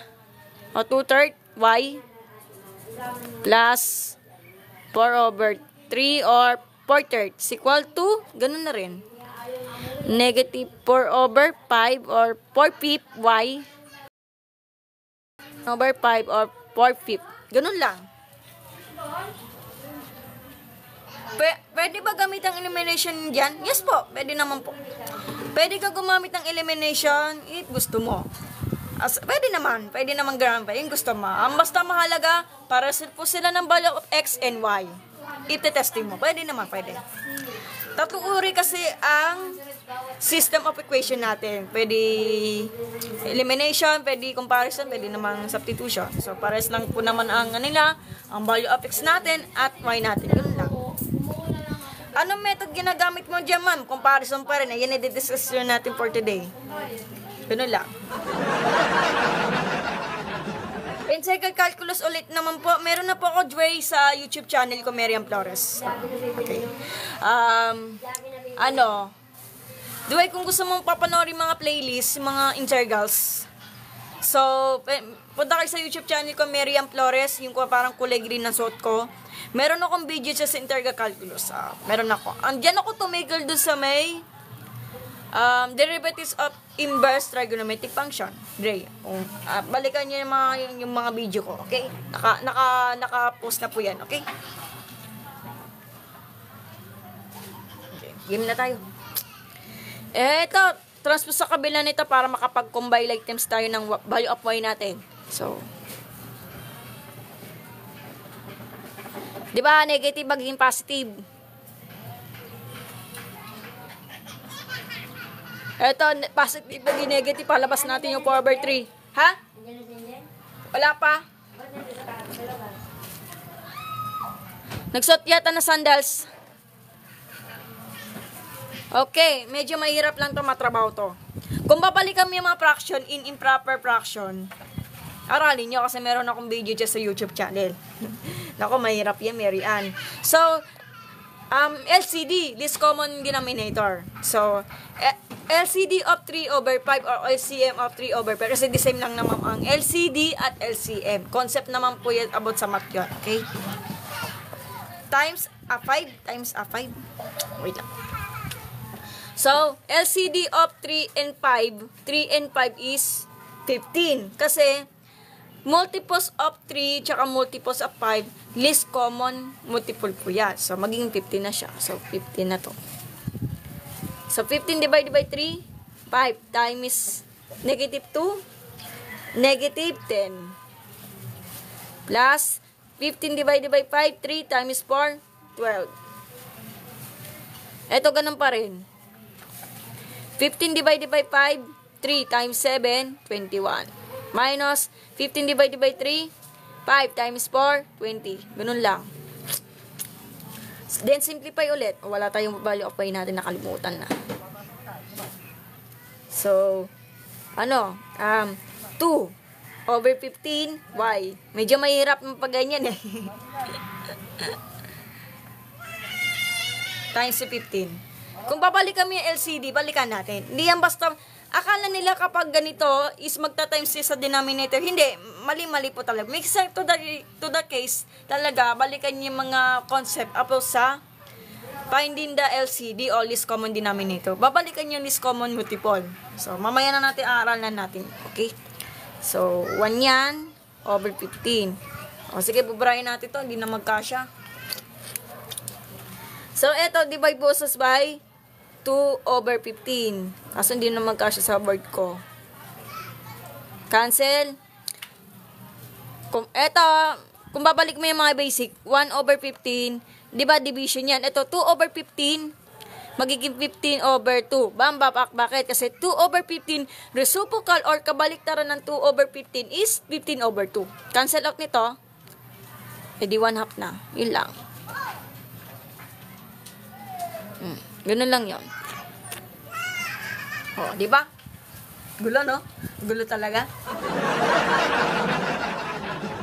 o 2/3 Y plus 4 over 3 or 4/3 equal to, ganun na rin. Negative 4 over 5 or 4/5 Y over 5 or 4/5. Ganun lang. Pwede ba gamit ang elimination dyan? Yes po, pwede naman po. Pwede ka gumamit ng elimination if gusto mo. Pwede naman gano'n pa yung gusto mo. Ang basta mahalaga, para po sila ng value of X and Y. Ite-testing mo. Pwede naman, pwede. Tatlong uri kasi ang system of equation natin. Pwede elimination, pwede comparison, pwede naman substitution. So, pares lang po naman ang value of X natin at Y natin. Yun lang. Anong method ginagamit mo dyan, ma'am? Comparison pa rin. Ayan, i-discuss natin for today. Ganun lang. In second calculus ulit naman po, meron na po ako Dway sa YouTube channel ko, Miriam Flores. Okay. Dway, kung gusto mong papanoorin mga playlist, mga intergals. So, punta kayo sa YouTube channel ko, Miriam Flores, yung parang kulay green na suot ko. Meron akong video sa intergal calculus. Meron ako. Andiyan ako tumigil doon sa may derivatives of inverse trigonometric function. Dre, balikan niyo yung mga video ko, okay? Naka-post na po yan, okay? Okay, game na tayo. Ito, transpose sa kabila nito para makapag-combine items tayo ng value of y natin. So, di ba, negative magiging positive. Ito, positive magiging negative. Palabas natin yung 4 over 3. Ha? Wala pa? Nagsuot yata na sandals. Okay, medyo mahirap lang to matrabaho to. Kung babalikan mo yung mga fraction in improper fraction, aralin nyo kasi meron akong video dyan sa YouTube channel. Nako, mahirap yan, Mary Ann. So, LCD, least common denominator. So, LCD of 3 over 5 or LCM of 3 over 5. Kasi the same lang naman ang LCD at LCM. Concept naman po yan about sa math yun. Okay? Times a 5. Times a 5. Wait lang. So, LCD of 3 and 5. 3 and 5 is 15. Kasi, multiples of 3 tsaka multiples of 5, least common multiple po yan. So, magiging 15 na siya. So, 15 na to. So, 15 divided by 3, 5 times negative 2, negative 10. Plus, 15 divided by 5, 3 times 4, 12. Ito, ganun pa rin. 15 divided by 5, 3 times 7, 21. Minus 15 divided by 3, 5 times 4, 20. Ganun lang. Then, simplify ulit. Wala tayong value of y natin, nakalimutan na. So, 2 over 15, y. Medyo mahirap pag ganyan eh. Times 15. Kung babalik kami yung LCD, balikan natin. Hindi yan basta, akala nila kapag ganito is magta-times sa denominator. Hindi, mali-mali po talaga. Make sense to the case, talaga, balikan yung mga concept about sa finding the LCD or least common denominator. Babalikan yung least common multiple. So, mamaya na natin, aaralan natin. Okay? So, 1 yan, over 15. O, sige, bubrahin natin to, hindi na magkasya. So, eto, divide boses by 2 over 15. Kaso hindi na magkasya sa board ko. Cancel. Kung babalik mo yung mga basic, 1 over 15, di ba division yan? Ito, 2 over 15, magiging 15/2. Bakit? Kasi 2/15 reciprocal or kabaliktaran ng 2/15 is 15/2. Cancel out nito. Edi 1/2 na. Yun lang. Ganun lang yun. O, di ba? Gulo, no? Gulo talaga.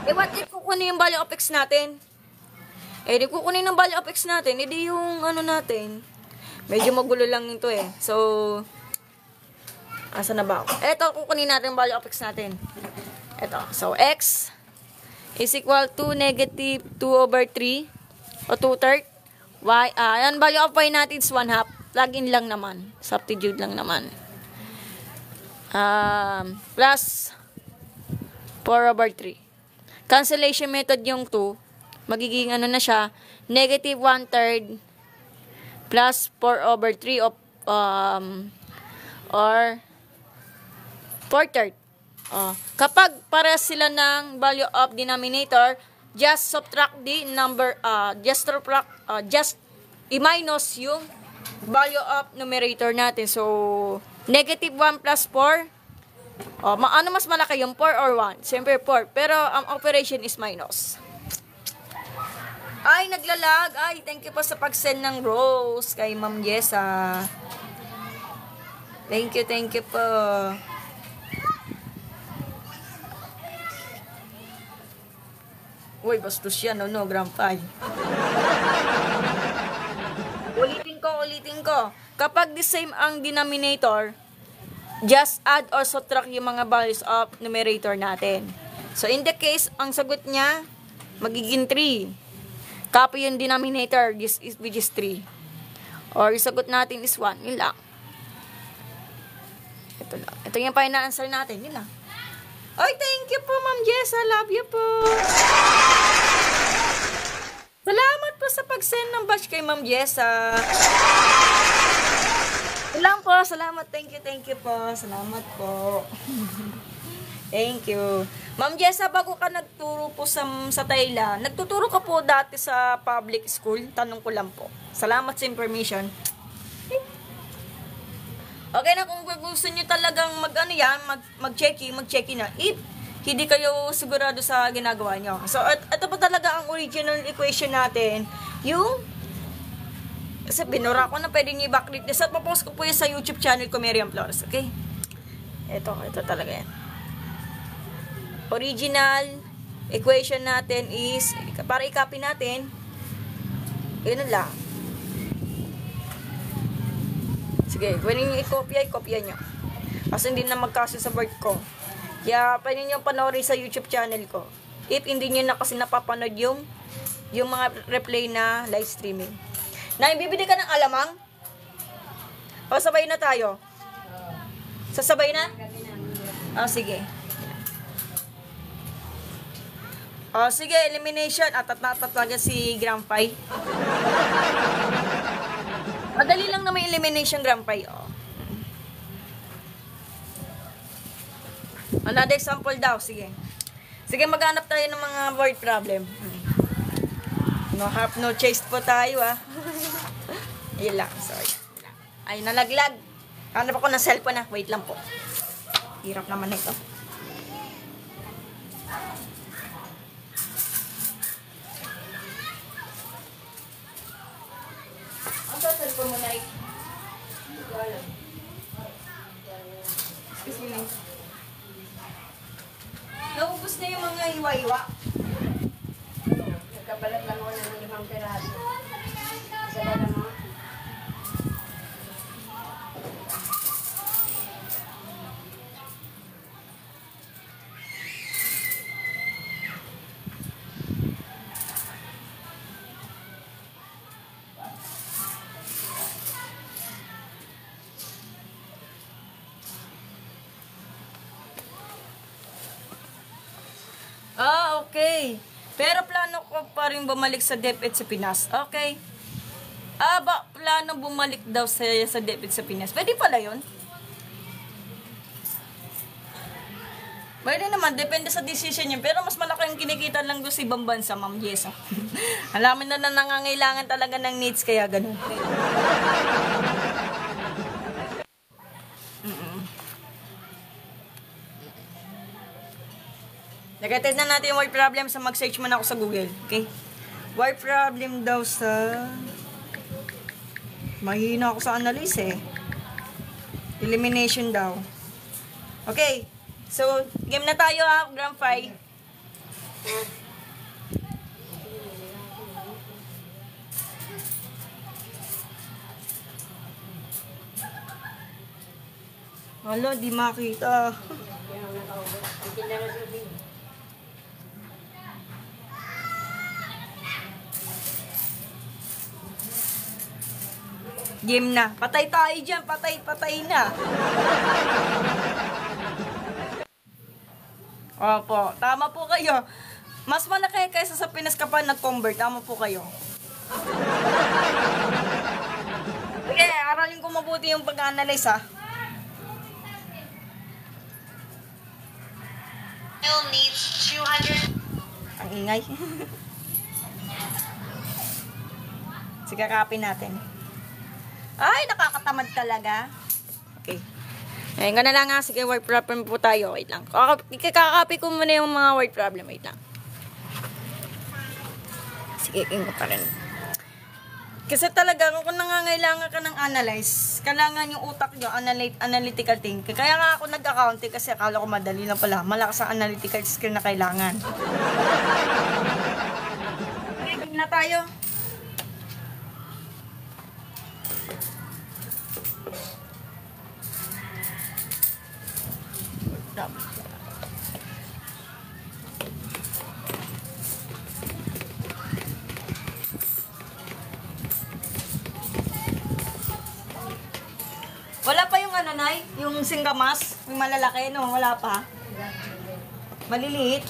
What if kukunin yung value of x natin? Di kukunin ng value of x natin, edi yung ano natin, medyo magulo lang ito So, asa na ba ako? Eto, kukunin natin yung value of x natin. Eto, so x is equal to negative 2/3 o 2/3. Y, yan, value of y natin is 1/2. Plug-in lang naman. Substitute lang naman. Plus 4/3. Cancellation method yung 2. Magiging ano na siya, negative 1/3 plus 4/3 of, or 4/3. Kapag para sila ng value of denominator, just subtract the number, just i-minus yung value of numerator natin. So, negative 1 plus 4. Ano mas malaki yung 4 or 1? Siyempre 4. Pero ang operation is minus. Ay, naglalag. Ay, thank you po sa pag-send ng rose kay Ma'am Jessa. Thank you po. Uy, bastos yan, no, Grandpa. Ulitin ko. Kapag the same ang denominator, just add or subtract yung mga values of numerator natin. So, in the case, ang sagot niya, magiging 3. Copy yung denominator, which is 3. Or yung sagot natin is 1. Yun lang. Ito lang. Ito yung pa-answer natin. Yun lang. Ay, thank you po, Ma'am Jessa. Love you po. Salamat po sa pag-send ng batch kay Ma'am Jessa. Yun lang po. Salamat. Thank you po. Salamat po. Thank you. Ma'am Jessa, bago ka nagturo po sa Thailand, nagtuturo ka po dati sa public school? Tanong ko lang po. Salamat sa information. Okay na, kung gusto nyo talagang mag-checky na. If hindi kayo sigurado sa ginagawa nyo. So, ito po talaga ang original equation natin. Yung, kasi binura ko na, pwede nyo i-backread this. At papost ko po yun sa YouTube channel ko, Miriam Flores. Okay? Ito talaga yan. Original equation natin is, para i-copy natin, yun lang. Sige, pwede nyo i-copy nyo. Kasi hindi na magkasya sa board ko. Kaya pwede nyo panoorin sa YouTube channel ko. If hindi nyo na kasi napapanood yung mga replay na live streaming. Na, bibili ka ng alamang? O, sabay na tayo? Sasabay na? Sige. Sige, elimination. At si Grandpa. Madali lang na may elimination, Grandpa. Another example daw. Sige. Sige, maghanap tayo ng mga word problem. No chase po tayo, Yun lang, sorry. Ay, nalaglag. Hanap ako ng cellphone, Wait lang po. Hirap naman ito. Cellphone mo na excuse me. Naubos na yung mga hiwa-hiwa. Nagkabalat lang ako ng 5 peraso. Isa ba naman? Okay. Pero plano ko pa rin bumalik sa DepEd sa Pinas. Okay. Plano bumalik daw sa DepEd sa Pinas. Pwede pala yun. Pwede naman, depende sa decision niya. Pero mas malaki yung kinikita lang doon sa ibang bansa, Ma'am Jessa. Alamin na nangangailangan talaga ng needs, kaya ganun. Nagated na natin yung word problem sa mag-search muna ako sa Google. Okay? Word problem daw sa... Mahina ako sa analyze eh. Elimination daw. Okay. So, game na tayo ha, Grand Fi. Hala, di makita. Game na. Patay tayo dyan. Patay na. Opo. Tama po kayo. Mas malaki kaysa sa Pinas ka pa nag-convert. Tama po kayo. Okay, aralin ko mabuti yung pag-analyze ha. Needs 200. Ang ingay. Sige, copy natin. Ay, nakakatamad talaga. Okay. Ngayon ko na lang ha. Sige, word problem po tayo. Wait lang. Kakakopy ko muna yung mga word problem. Wait lang. Sige, king ko pa rin. Kasi talaga, kung nangangailangan ka ng analyze, kailangan yung utak nyo, analytical thinking. Kaya nga ako nag-accounting kasi akala ko madali lang pala. Malakas ang analytical skill na kailangan. Okay, game na tayo. Wala pa yung ano, Nay? Yung singgamas? Yung malalaki, no? Wala pa. Maliliit.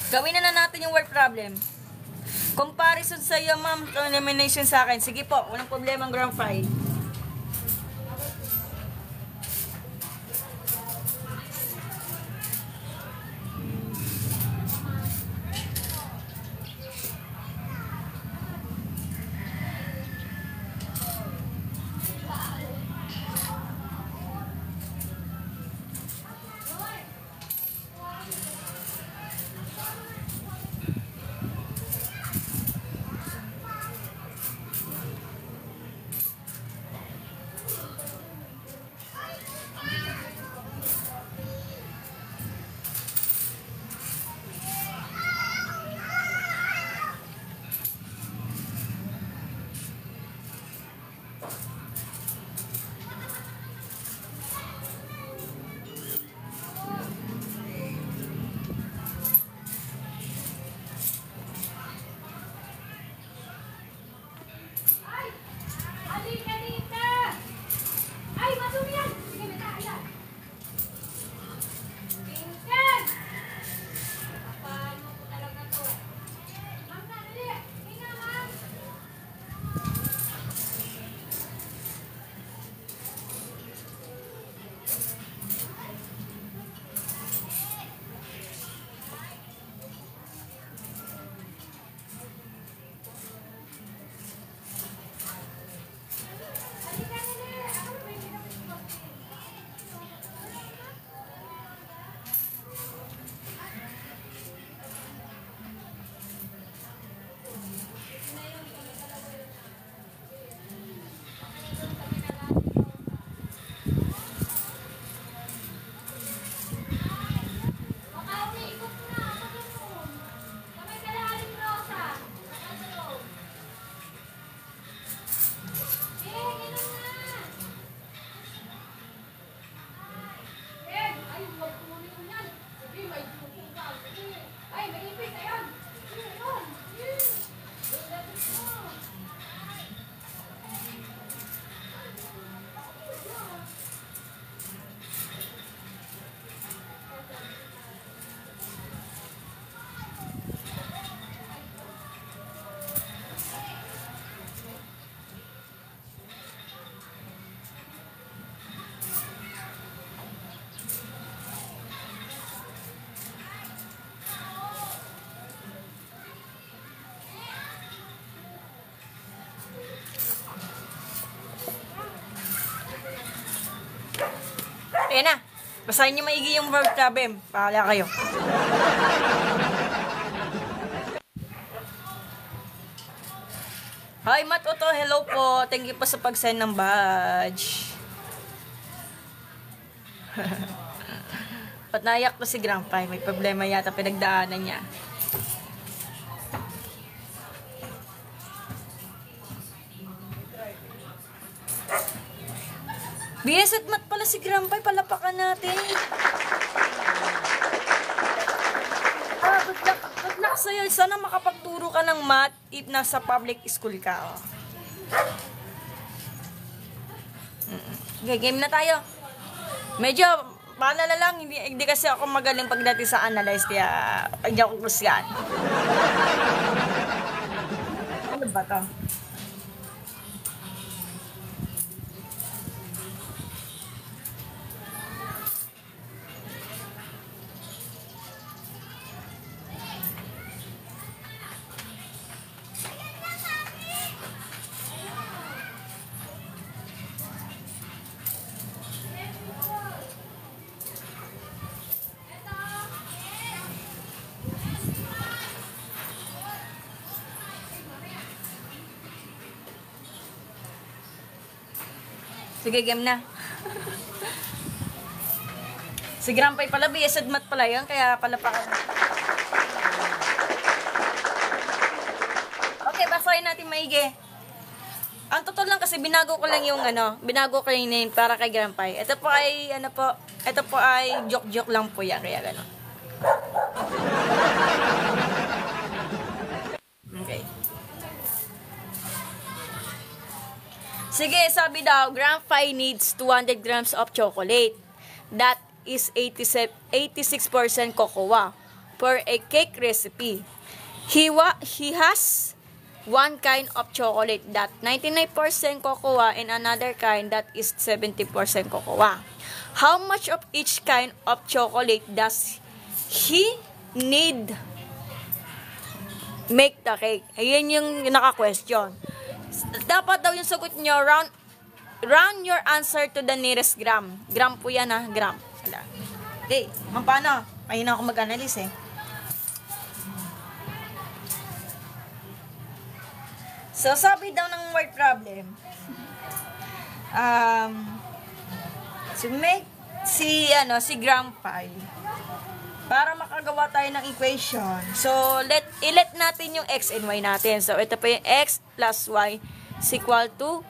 Gawin na natin yung word problem. Comparison sa iyo, ma'am. Elimination sa akin. Sige po, walang problema ang Grand Fi. Basahin niyo maigi yung word problem. Pahala kayo. Hi, Matt Otto. Hello po. Thank you po sa pag-send ng badge. Ba't naiyak to si Grandpa? May problema yata pinagdaanan niya. BS at Matt pala si Grandpa. Palapakan natin. Good luck sa'yo. Sana makapagturo ka ng math if nasa public school ka. Oh. Okay, game na tayo. Medyo, paalala lang, hindi kasi ako magaling pagdating sa analyze, kaya hindi ako kusyan. Ano ba to? Sige, game na. Si Grandpa pala, BS Math pala yan, kaya pala pa. Okay, basahin natin maigi. Ang totoo lang kasi binago ko lang yung binago ko yung name para kay Grandpa. Ito po ay, ito po ay joke-joke lang po yan, kaya gano'n. Okay. Sige, sabi daw, Grandpa needs 200 grams of chocolate. That is 86% cocoa for a cake recipe. He has one kind of chocolate that 99% cocoa and another kind that is 70% cocoa. How much of each kind of chocolate does he need make the cake? Ayan yung naka-question. Dapat daw yung sagot nyo, round your answer to the nearest gram. Gram po yan ha, gram. Okay, paano? Ayun ako mag-analyze eh. So, sabi daw ng word problem, si Grandpa, para makagawa tayo ng equation. So, i-let natin yung x and y natin. So, ito pa yung x plus y is equal to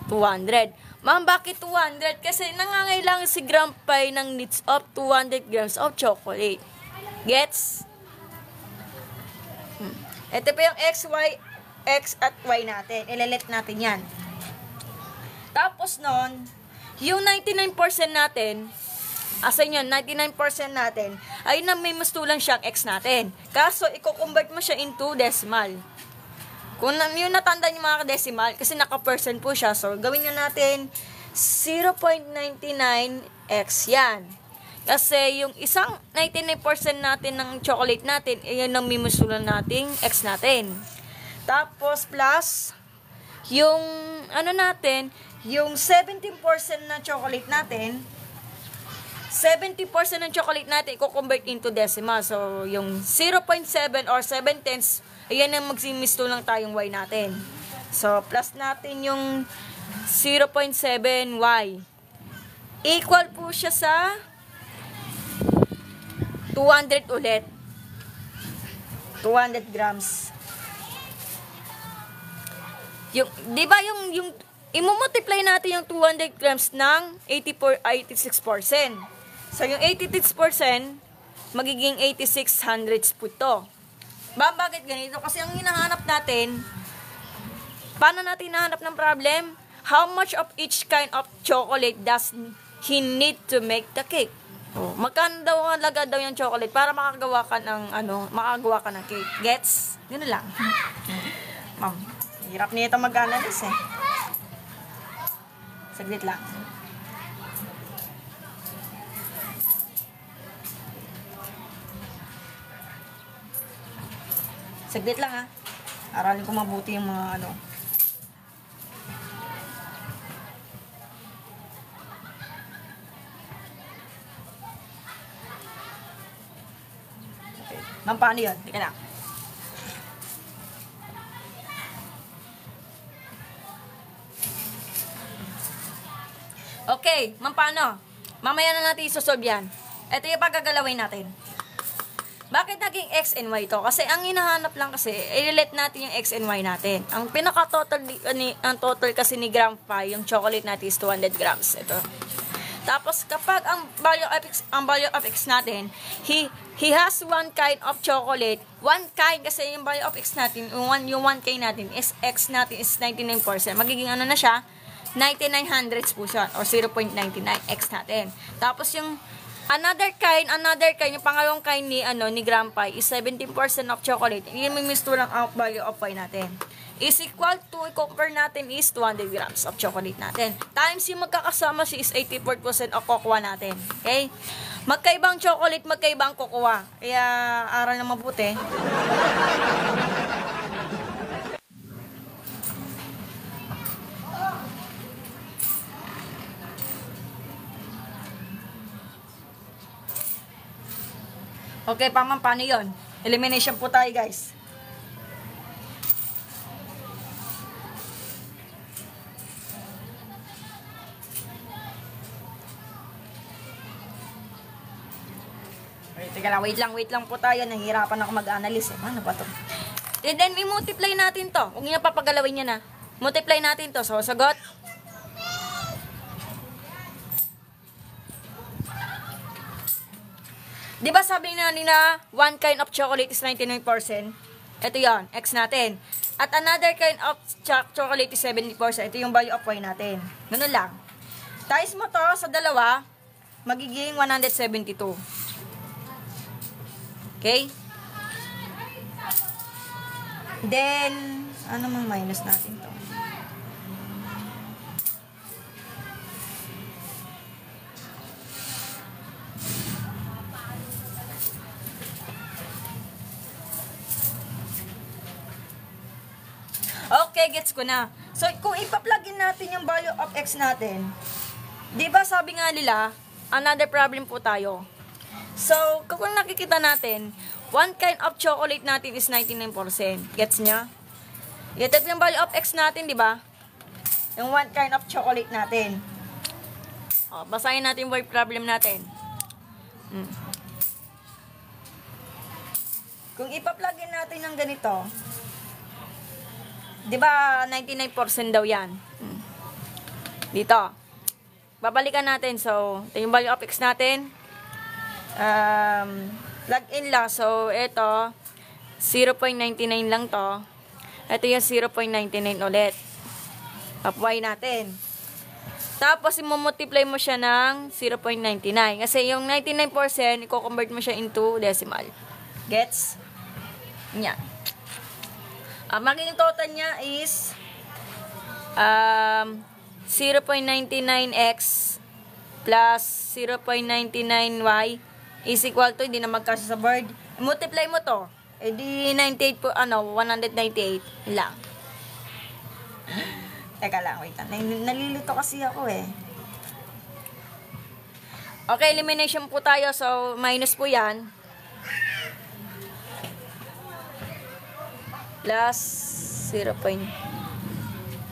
200. Ma'am, bakit 200? Kasi nangangailangan si Grandpa ng needs of 200 grams of chocolate. Gets? Ito pa yung x at y natin. I-let natin yan. Tapos nun, yung 99% natin, asan yun, 99% natin, ay namimistulang siyang x natin. Kaso, i-convert mo siya into decimal. Kung yung natanda niyo mga decimal, kasi naka-percent po siya, so gawin nga natin 0.99x yan. Kasi yung isang 99% natin ng chocolate natin, ay namimistulang nating x natin. Tapos, plus, yung, yung 17% na chocolate natin, 70% ng chocolate natin i-convert into decimal. So, yung 0.7 or 7/10, ayan ang magsimisto lang tayong y natin. So, plus natin yung 0.7y. Equal po siya sa 200 ulit. 200 grams. Yung, di ba yung i-multiply natin yung 200 grams ng 86%. So, yung 86%, magiging 8600 po ito. Bakit ganito? Kasi ang hinahanap natin, paano natin hinahanap ng problem? How much of each kind of chocolate does he need to make the cake? Oh, magkano daw ang laga daw yung chocolate para makagawa ka ng cake? Gets? Gano'n lang. Ma'am, hirap nito mag-analyze eh. Saglit lang. Saglit lang ha. Aralin ko mabuti yung mga Ma'am, paano yun? Teka lang. Okay, ma'am, paano? Mamaya na natin isosolve yan. Ito yung pagagalawin natin. Bakit naging X and Y to? Kasi ang hinahanap lang kasi, i-relate natin yung X and Y natin. Ang pinaka-total, ang total kasi ni gram pie, yung chocolate natin is 200 grams. Ito. Tapos, kapag ang value of X natin, he has one kind of chocolate. One kind, kasi yung value of X natin, yung 1K natin, is X natin is 99%. Magiging ano na siya? 99 hundredths po siya, or 0.99 X natin. Tapos, yung another kind, yung pangalawang kind ni gram pie is 17% of chocolate. Yung may mistulang ang value of pie natin. Is equal to, i-compare natin is 200 grams of chocolate natin. Times yung magkakasama siya is 84% of cocoa natin. Okay? Magkaibang chocolate, magkaibang cocoa. Kaya, aral na mabuti. Okay, paano yun? Elimination po tayo, guys. Okay, teka lang, wait lang po tayo. Nahihirapan ako mag-analyze. Ano ba to? And then, i-multiply natin to. Huwag niyo papagalawin niya na. Multiply natin to. So, sagot. Di ba sabi na nila, one kind of chocolate is 99%? Ito yon, X natin. At another kind of chocolate is 70%. Ito yung value of Y natin. Ganun lang. Times mo to sa dalawa, magiging 172. Okay? Then, ano mang minus natin to? Okay, gets ko na. So, kung ipa-plugin natin yung value of X natin, di ba sabi nga nila, another problem po tayo. So, kung nakikita natin, one kind of chocolate natin is 99%. Gets niya? Ito yung value of X natin, di ba? Yung one kind of chocolate natin. O, basahin natin yung word problem natin. Kung ipa-plugin natin ng ganito, di ba 99% daw yan? Dito. Babalikan natin. So, ito yung value of X natin. Plug in lang. So, ito, 0.99 lang to. Ito yung 0.99 ulit. Of Y natin. Tapos, i-multiply mo siya ng 0.99. Kasi yung 99%, i-convert mo siya into decimal. Gets? Yan. Ang magiging total niya is 0.99x plus 0.99y is equal to, hindi na magkasya sa board. Multiply mo to. E di 98 po, 198 lang. Teka lang, wait lang. Nalilito kasi ako eh. Okay, elimination po tayo. So, minus po yan. Plus 0.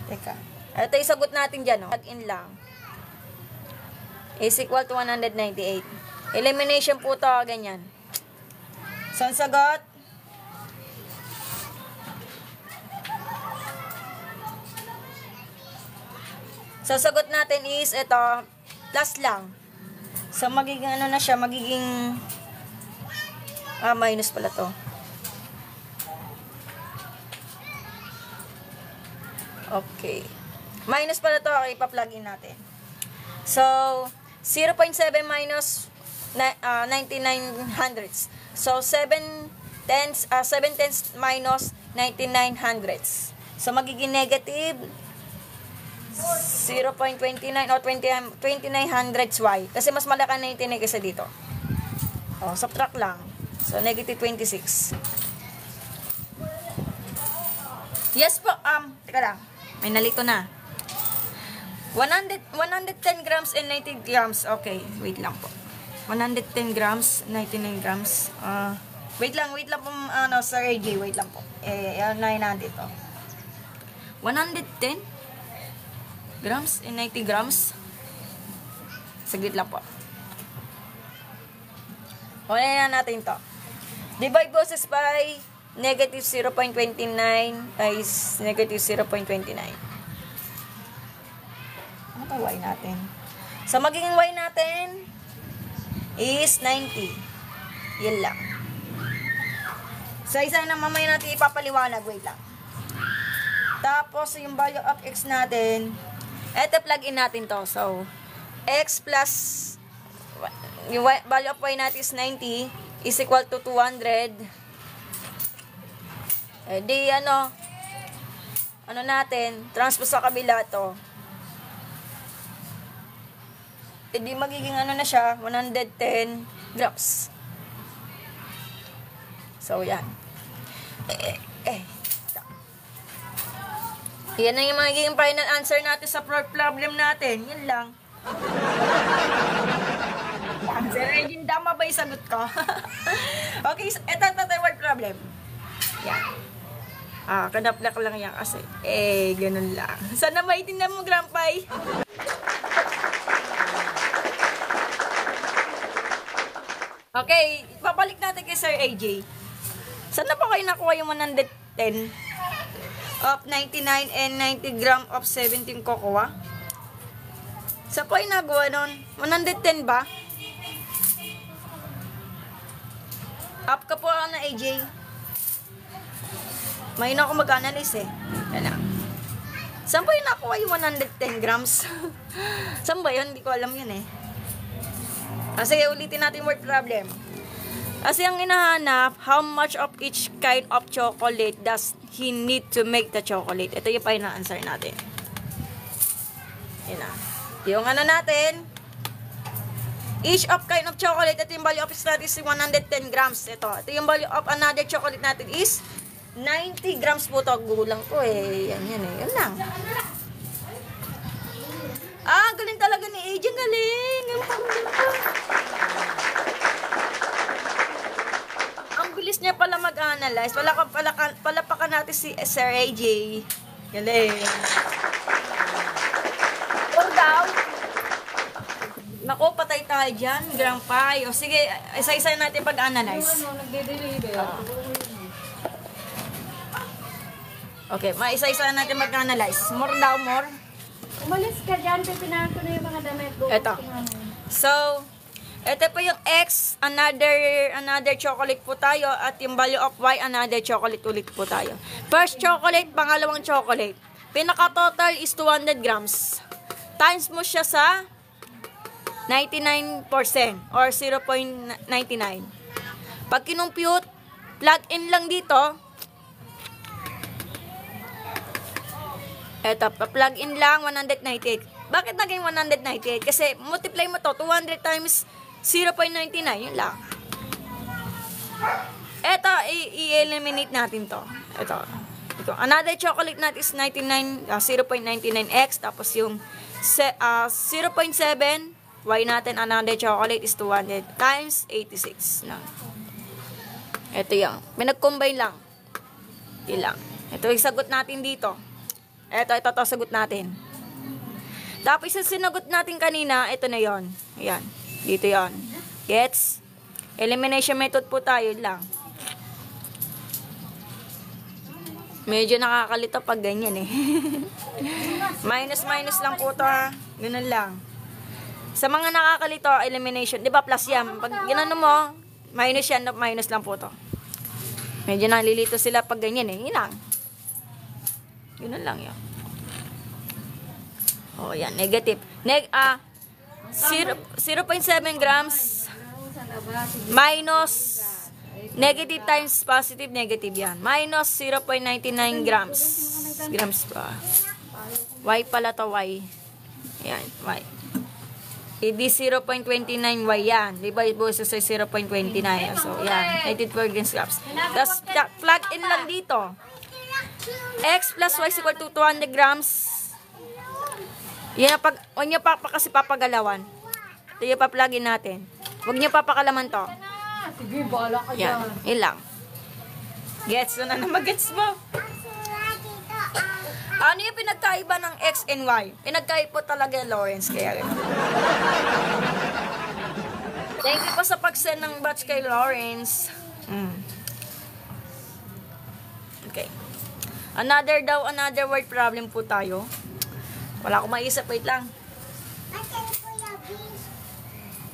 Teka. Ito yung sagot natin dyan. Plug in lang. Is equal to 198. Elimination po to. Ganyan. So, ang sagot. So, sagot natin is ito. Plus lang. So, magiging ano na siya. Magiging minus pala to. Okay. Minus pala to, okay, pa-plug in natin. So, 0.7 minus 99 hundredths. So, 7 tenths minus 99 hundredths. So, magiging negative 0.29 o 29 hundredths y. Kasi mas malaki ang 99 kaysa dito. O, subtract lang. So, negative 26. Yes po, teka lang. May nalito na. 110 grams and 90 grams. Okay, wait lang po. 110 grams, 99 grams. Wait lang po, Sir AJ, wait lang po. Ano natin ito? 110 grams and 90 grams. Saglit lang po. Wala na natin to. Divide boses by negative 0.29 times negative 0.29. Ano pa y natin? So, magiging y natin is 90. Yan lang. So, isa na mamaya natin ipapaliwanag. Wait lang. Tapos, yung value of x natin, eto plug in natin to. So, x plus, yung value of y natin is 90 is equal to 200. Di, ano natin, transpose sa kabila to. Di, magiging ano na siya, 110 grams. So, yan. Yan na yung magiging final answer natin sa problem natin. Yan lang. Sir Regine, tama ba yung sagot ko? Okay, ito word problem. Yan. Kadaplak lang yan kasi. Ganun lang. Sana maitindihan mo, Grandpay. Okay, papalik natin kay Sir AJ. Saan na pa kayo nakuha yung 110 of 99 and 90 gram of 17 cocoa? Saan pa kayo nagawa nun? 110 ba? Up ka po na AJ. May na ako mag-analyze Yan na. Saan pa yung nakuha yung 110 grams? Saan ba yun? Hindi ko alam yun Sige, ulitin natin word problem. Kasi ang hinahanap, how much of each kind of chocolate does he need to make the chocolate? Ito yung final answer natin. Yan na. Yung ano natin, each of kind of chocolate, ito yung value of each natin is 110 grams. Ito yung value of another chocolate natin is 90 grams po ito. Gulang ko Yan Yan lang. Galing talaga ni AJ. Galing. Ang bilis niya pala mag-analyze. Palapakan natin si Sir AJ. Galing. Or daw. Naku, patay tayo dyan. Grandpa. O sige, isa-isa natin pag-analyze. Okay, isa-isa natin mag-analyze. More daw, more. Umalis ka dyan, pipinahan ko na yung mga damit. Ito. So, ito po yung X, another chocolate po tayo, at yung value of Y, another chocolate ulit po tayo. First chocolate, pangalawang chocolate. Pinaka-total is 200 grams. Times mo siya sa 99% or 0.99. Pag kinumpute, plug in lang dito. Eto, pa-plug in lang, 198. Bakit naging 198? Kasi multiply mo to, 200 times 0.99, yun lang. Eto, i-eliminate natin to. Ito. Another chocolate natin is 0.99x, tapos yung 0.7, y natin, another chocolate is 200 times 86 lang. Ito yung, pinag-combine lang. Yun lang. Ito yung sagot natin dito. Ito sagot natin. Tapos yung sinagot natin kanina, ito na yon. Ayan. Dito yon. Gets? Elimination method po tayo lang. Medyo nakakalito pag ganyan minus lang po to Ganun lang. Sa mga nakakalito, elimination. Di ba plus yan? Pag ginano mo, minus yan, minus lang po to. Medyo nalilito sila pag ganyan Yun lang. Yun lang yun. Yan. Negative. 0.7 grams minus negative times positive, negative yan. Minus 0.99 grams. Grams pa. Y pala to, Y. Yan, Y. Hindi 0.29Y yan. Diba, ibuso sa 0.29. So, yan. 84 grams. Tapos, plug in lang dito. X plus Y is equal to 200 grams. Yan, huwag nyo kasi papagalawan. Ito yung pa-plug in natin. Huwag nyo papakalaman to. Sige, bahala ka Yan, dyan. ilang. Gets na mag-gets mo. Ano yung pinagkaiba ng X and Y? Pinagkaiba po talaga Lawrence, kaya rin. Thank you po sa pag-send ng batch kay Lawrence. Okay. Another word problem po tayo. Wala akong maisip, wait lang. Asan Kuya Vince?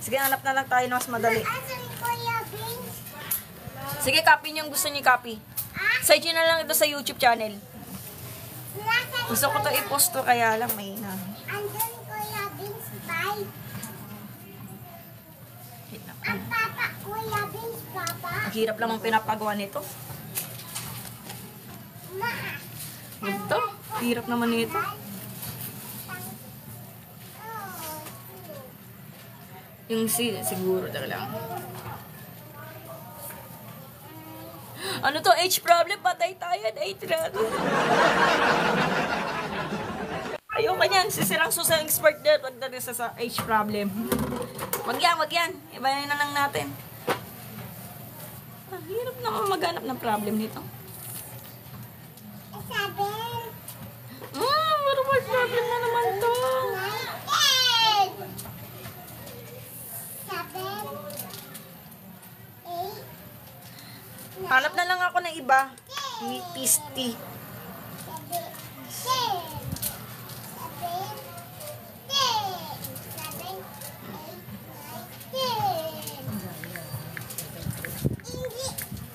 Sige, hanap na lang tayo ng mas madali. Asan Kuya Vince? Sige, copy niyo yung gusto niyo copy. Search niyo na lang ito sa YouTube channel. Nasaan Gusto ko to i-post to, kaya lang may na. andun Kuya Vince bye? Wait lang. Ang papa Kuya Vince papa? Ang hirap lang ang pinapagawa nito. Ma. Ito, hirap naman nito. Yung siguro talaga lang. Ano to? H problem? Patay tayo. H problem. Ayoko niyan. Sisirang susang expert din pagdating sa H problem. Wag yan. Ibayan na lang natin. Ang hirap naman maghanap ng problem nito. Sabi. Pero word problem na naman to. Ten. Seven. Eight. Hanap na lang ako ng iba. Ni Pisty. Seven. Ten. Seven. Ten. Seven. Eight. Nine. Ten.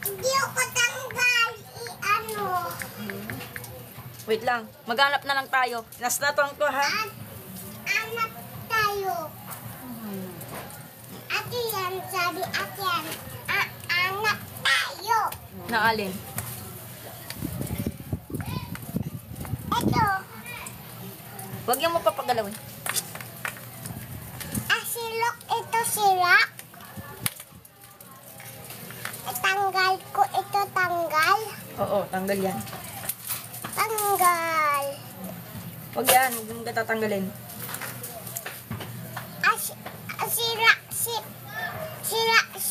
Hindi ako tanggal. I-ano. Wait lang. Maghanap na lang tayo. Last na to ang to, ha? Anak tayo. Ate yan, sabi ate yan. Anak tayo. Naalin. Ito. Huwag yung mapapagalawin. Asilok ito sirak. Tanggal ko ito tanggal. Oo, tanggal yan. Tanggal. Huwag yan. Huwag mong tatanggalin.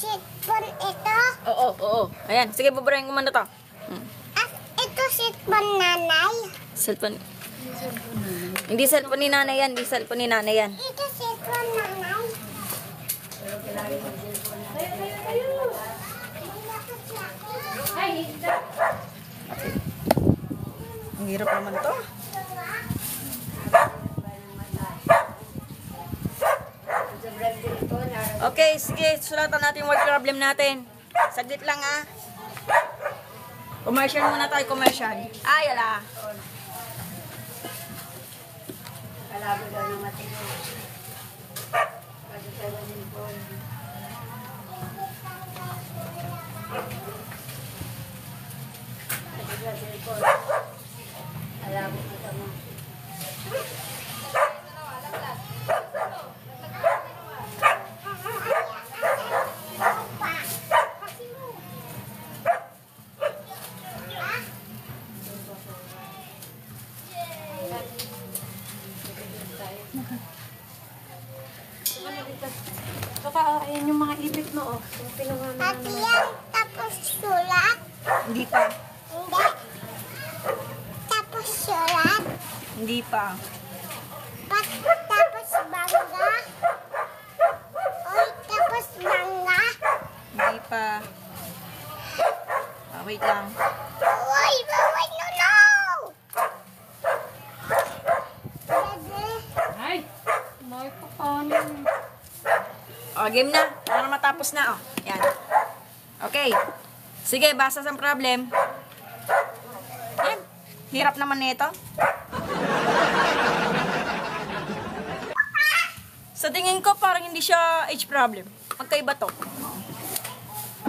Sitpon ito. Oo. Ayan. Sige, babarayin ko muna to. Ito sitpon nanay. Cellphone. Hindi cellphone ni nanay yan. Hindi cellphone ni nanay yan. Ito sitpon nanay. Ang hirap naman to. Okay, sige. Sulatan natin yung word problem natin. Saglit lang, ha. Commercial muna tayo, commercial. Ay, ala. Kalabo daw ng matino. Pwede sa cellphone. Pwede sa cellphone. Kalabo kita mo. Kaka, ayan yung mga ipit mo, oh. Yung pinunga Ate yan, tapos sulat. Hindi pa. Hindi. Tapos sulat. Hindi pa. Tapos bangga. Oy, tapos bangga. Hindi pa. Wait lang. Uy, bawal no, no! Bebe. Ay! May papanin. Game na. Para matapos na, Yan. Okay. Sige, basa sa problem. Yan. Hirap naman nito. Sa tingin ko, parang hindi siya H problem. Magkaiba to.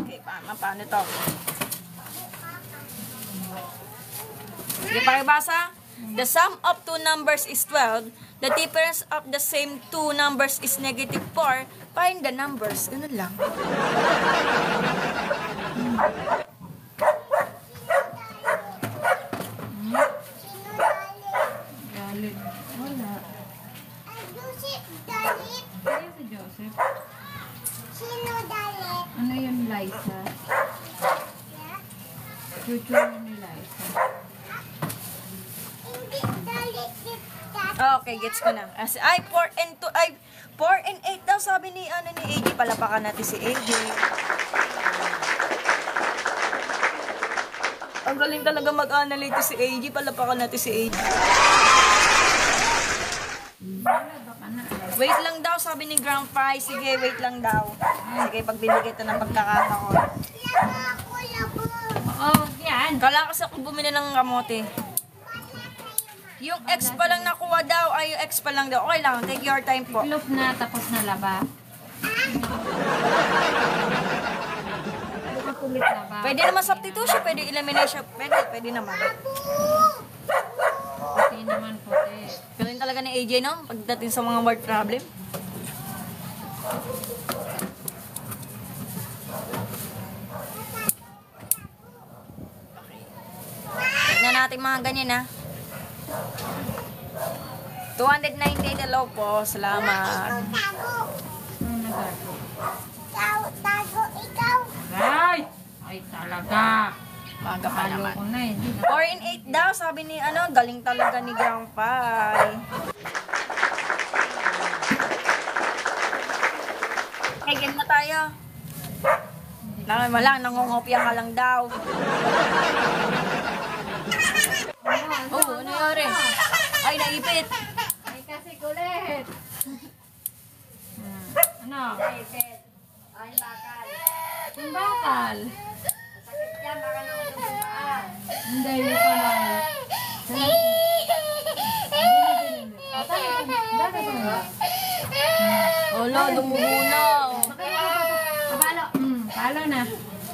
Okay, paano to? Sige, pakibasa. The sum of two numbers is 12. The difference of the same two numbers is negative 4. Find the numbers. Ganun lang. Galit. Wala. Ay, Joseph, dalit. Kaya si Joseph. Sino dalit? Ano yung light? Chuchuin nila ito. Hindi dalit dito. Okay, gets ko na. Ay, 4 and 2, ay, 4 and 8 daw sabi ni, ni AJ. Palapakan natin si AJ. Ang galing talaga mag-analyze si AJ. Palapakan natin si AJ. Baka na. Wait lang daw, sabi ni Grandpa. Sige, wait lang daw. Sige, pagbibigay ito ng pagkakataon. Labo ako, labo. Oo, yan. Kala kasi ako bumili ng kamote. Yung X pa lang nakuha daw, ay yung X pa lang daw. Okay lang, take your time po. Iklop na, tapos na laba. Makulit laba. Pwede naman substitution, pwede elimination, pwede naman. Puti naman, puti. Galing talaga ni AJ, no? Pagdating sa mga word problem. Tignan natin mga ganyan, ha? 290 hello po. Salamat. Tago. Ano nagago? Tago, ikaw. Ay! Ay, talaga. Maga pa Halo naman. ko na eh. 4 and 8 daw, sabi ni galing talaga ni Grandpa. Okay, game na tayo. Wala, nangungopia ka lang daw. Oh, ano nangyari? Ay, naipit. Ay, kasi kulit. Ano? Ay, bakal. Yung bakal. Sakit yan, baka naman tumaan. Hindi, yung pala. Wala, dumumuna. Palo. Palo na.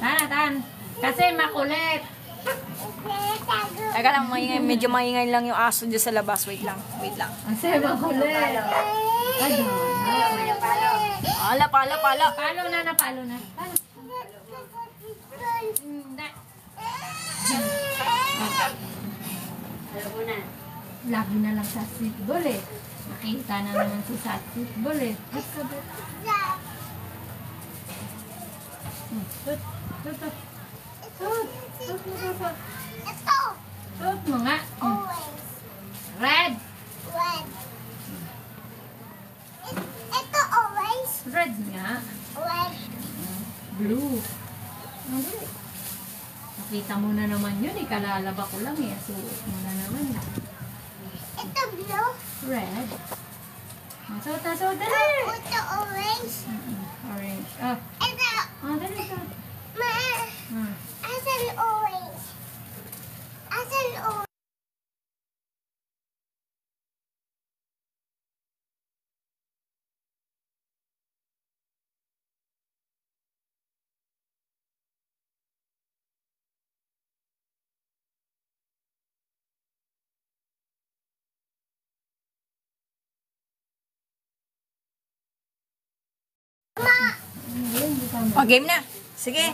Tan. Kasi makulit. Tago. Teka lang, medyo maingay lang yung aso dyan sa labas. Wait lang. Kasi makulit. Ay, Pala. palo na. Palo. Hindi. Alam mo na. Lagi na lang sa streetball eh. Nakita na naman si sa streetball eh. Tut. Ito. Tut mo nga. Orange. Red. Red. Ito orange. Red nga. Red. Blue. Okay. Nakita mo na naman yun eh. Kalalaba ko lang eh. Suot mo na naman. Ito blue. Red. Suot na, dali. Ito orange. Orange. Ah, Ito. dali ka. Ma. Ah. Asan orange? Asan orange? O, game na. Sige.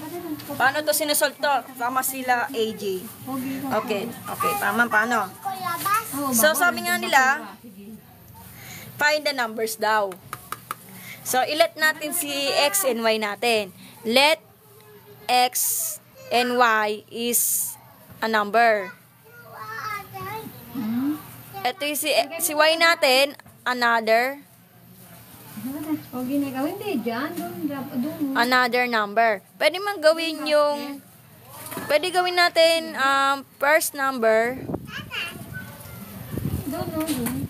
Paano to sinusolve to? Tama sila, AJ. Okay. Paano? Ko labas. So, sabi nga nila, find the numbers daw. So, ilet natin si X and Y natin. Let X and Y is a number. Ito yung si Y natin, another Huwag ginagawa. Hindi, dyan. Doon. another number. Pwede man gawin yung pwede gawin natin first number. Doon.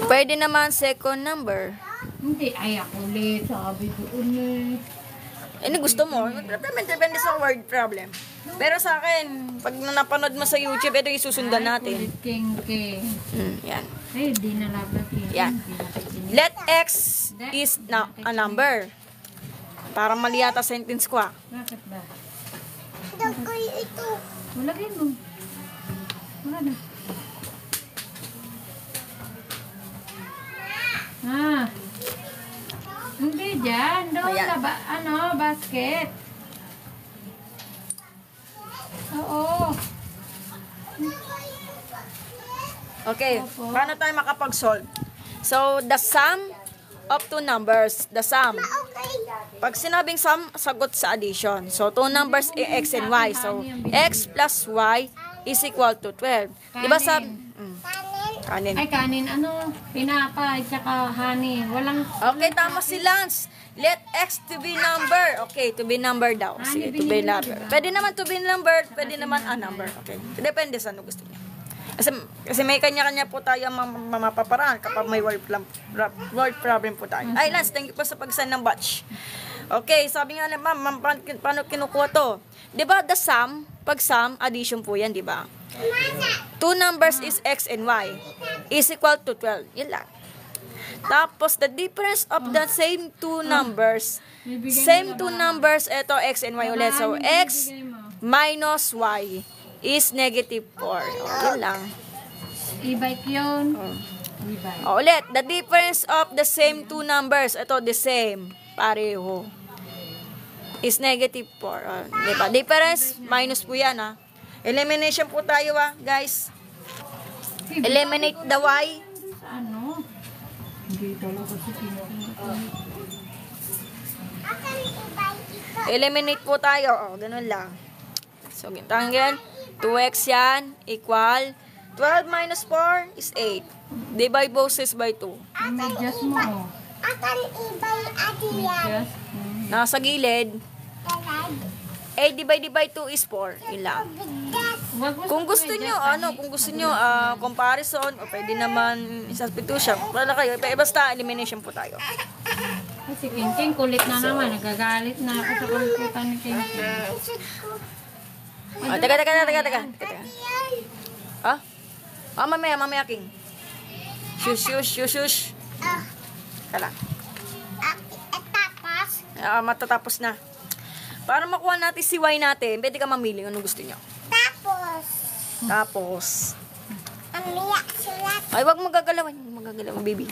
Pwede naman second number. Hindi. Ay, ako ulit. Sabi doon eh. Ano gusto mo? Depende sa word problem. Pero sa akin, pag napanood mo sa YouTube, ito yung susundan natin. Kulit king. Yan. Ay, di na lablat eh. Yan. Let X is a number. Para mali yata sentence ko ah. Bakit ba? Dagay ito. Lagay mo. Wala na. Hindi dyan. Doon Ayan. sa basket. Oo. Okay, paano tayo makapag-solve? So, the sum of two numbers, the sum. Okay. pag sinabing sum, sagot sa addition. So, two numbers, x and y. So, x plus y is equal to 12. Diba sabi? Kanin. Kanin. Ay, kanin, ano, pinapay, tsaka honey. Walang... Okay, tama si Lance. Let x to be number. Okay, to be number daw. Sige, to be number. Pwede naman to be number, pwede naman a number. Okay. Depende sa ano gusto niya. Kasi may kanya-kanya po tayo mapaparaan kapag may word problem po tayo. Ay, Lance, thank you po sa pag-send ng batch. Okay, sabi nga naman, ma'am, paano kinukuha to? Diba, the sum, pag sum, addition po yan, diba? Two numbers is x and y is equal to 12. Yun lang. Tapos, the difference of the same two numbers, eto x and y ulit. So, x minus y is negative 4. Yun lang. E-bike yun. E-bike. Ulit, the difference of the same two numbers, ito, the same, pareho, is negative 4. Diba? Difference, minus po yan, ha. Elimination po tayo, guys. Eliminate the y. Ano? Hindi talaga si Asan ibay ito? Eliminate po tayo. Ganun lang. So, gintanggan. 2x yan, equal. 12 minus 4 is 8. Divide both sides by 2. Medyas mo. Asan ibay ati yan? Medyas. Nasa gilid. Talad. 8 divided by 2 is 4. Yun lang. Bigas. Kung gusto nyo, comparison, o pwede naman substitution. Wala kayo. Basta elimination po tayo. Si King kulit na naman. Nagagalit na ako sa computer ni King. Teka. Yan. Mamaya, King. Shush. Kala. Tapos, Matatapos na. Para makuha natin si Y natin, pwede ka mamili kung ano gusto nyo. Tapos, umiyak sila. ay, wag magagalawan, baby.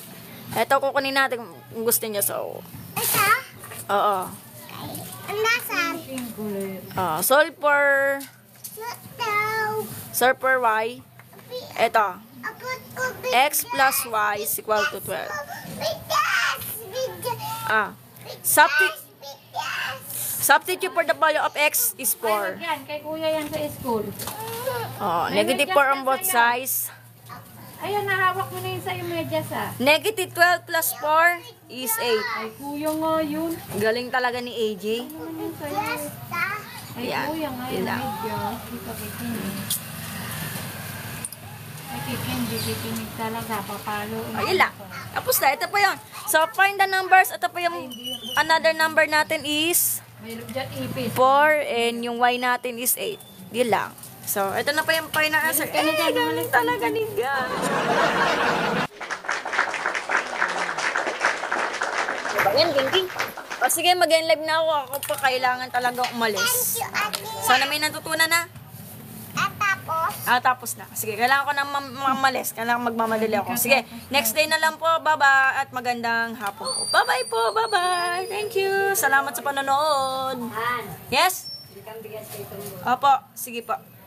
Eto, kukunin natin kung gusto nyo. So, Ito? oo. Ang nasan? Solve for Y. Eto, Abot ko bigas. x plus y is equal to 12. Bigas. Substitute Bigas. for the value of x is 4. Yan, kay kuya yan sa school. Negative 4 on both sides. Ayan, nahawak mo na yun sa medyas ah. Negative 12 plus 4 is 8. Ay, kuya nga yun. Galing talaga ni AJ. Ano naman yun sa'yo? Basta. Ay, Yan, kuya nga yun yun, lang. medyas. Dito kay King. Ay, kay King, di kikinig talaga. Papalo. Ayun lang. Tapos na, ito pa yun. So, find the numbers. Ito pa yung another number natin is Mayroon dyan ipis. 4 and yung y natin is 8. Yun lang. So, ito na pa yung final answer. Galing talaga ni God. Diba yan, King? O sige, mag-live na ako. Ako pa kailangan talaga umalis. Ate. Sana may natutunan na. At tapos, Tapos na. Sige, kailangan ko na mamalis. Kailangan magmamadali ako. Sige, next day na lang po. Bye-bye at magandang hapon po. Bye-bye po. Bye-bye. Thank you. Salamat sa panonood. Han, Yes? hindi kang bigas kay Tumbo. Opo. Sige po.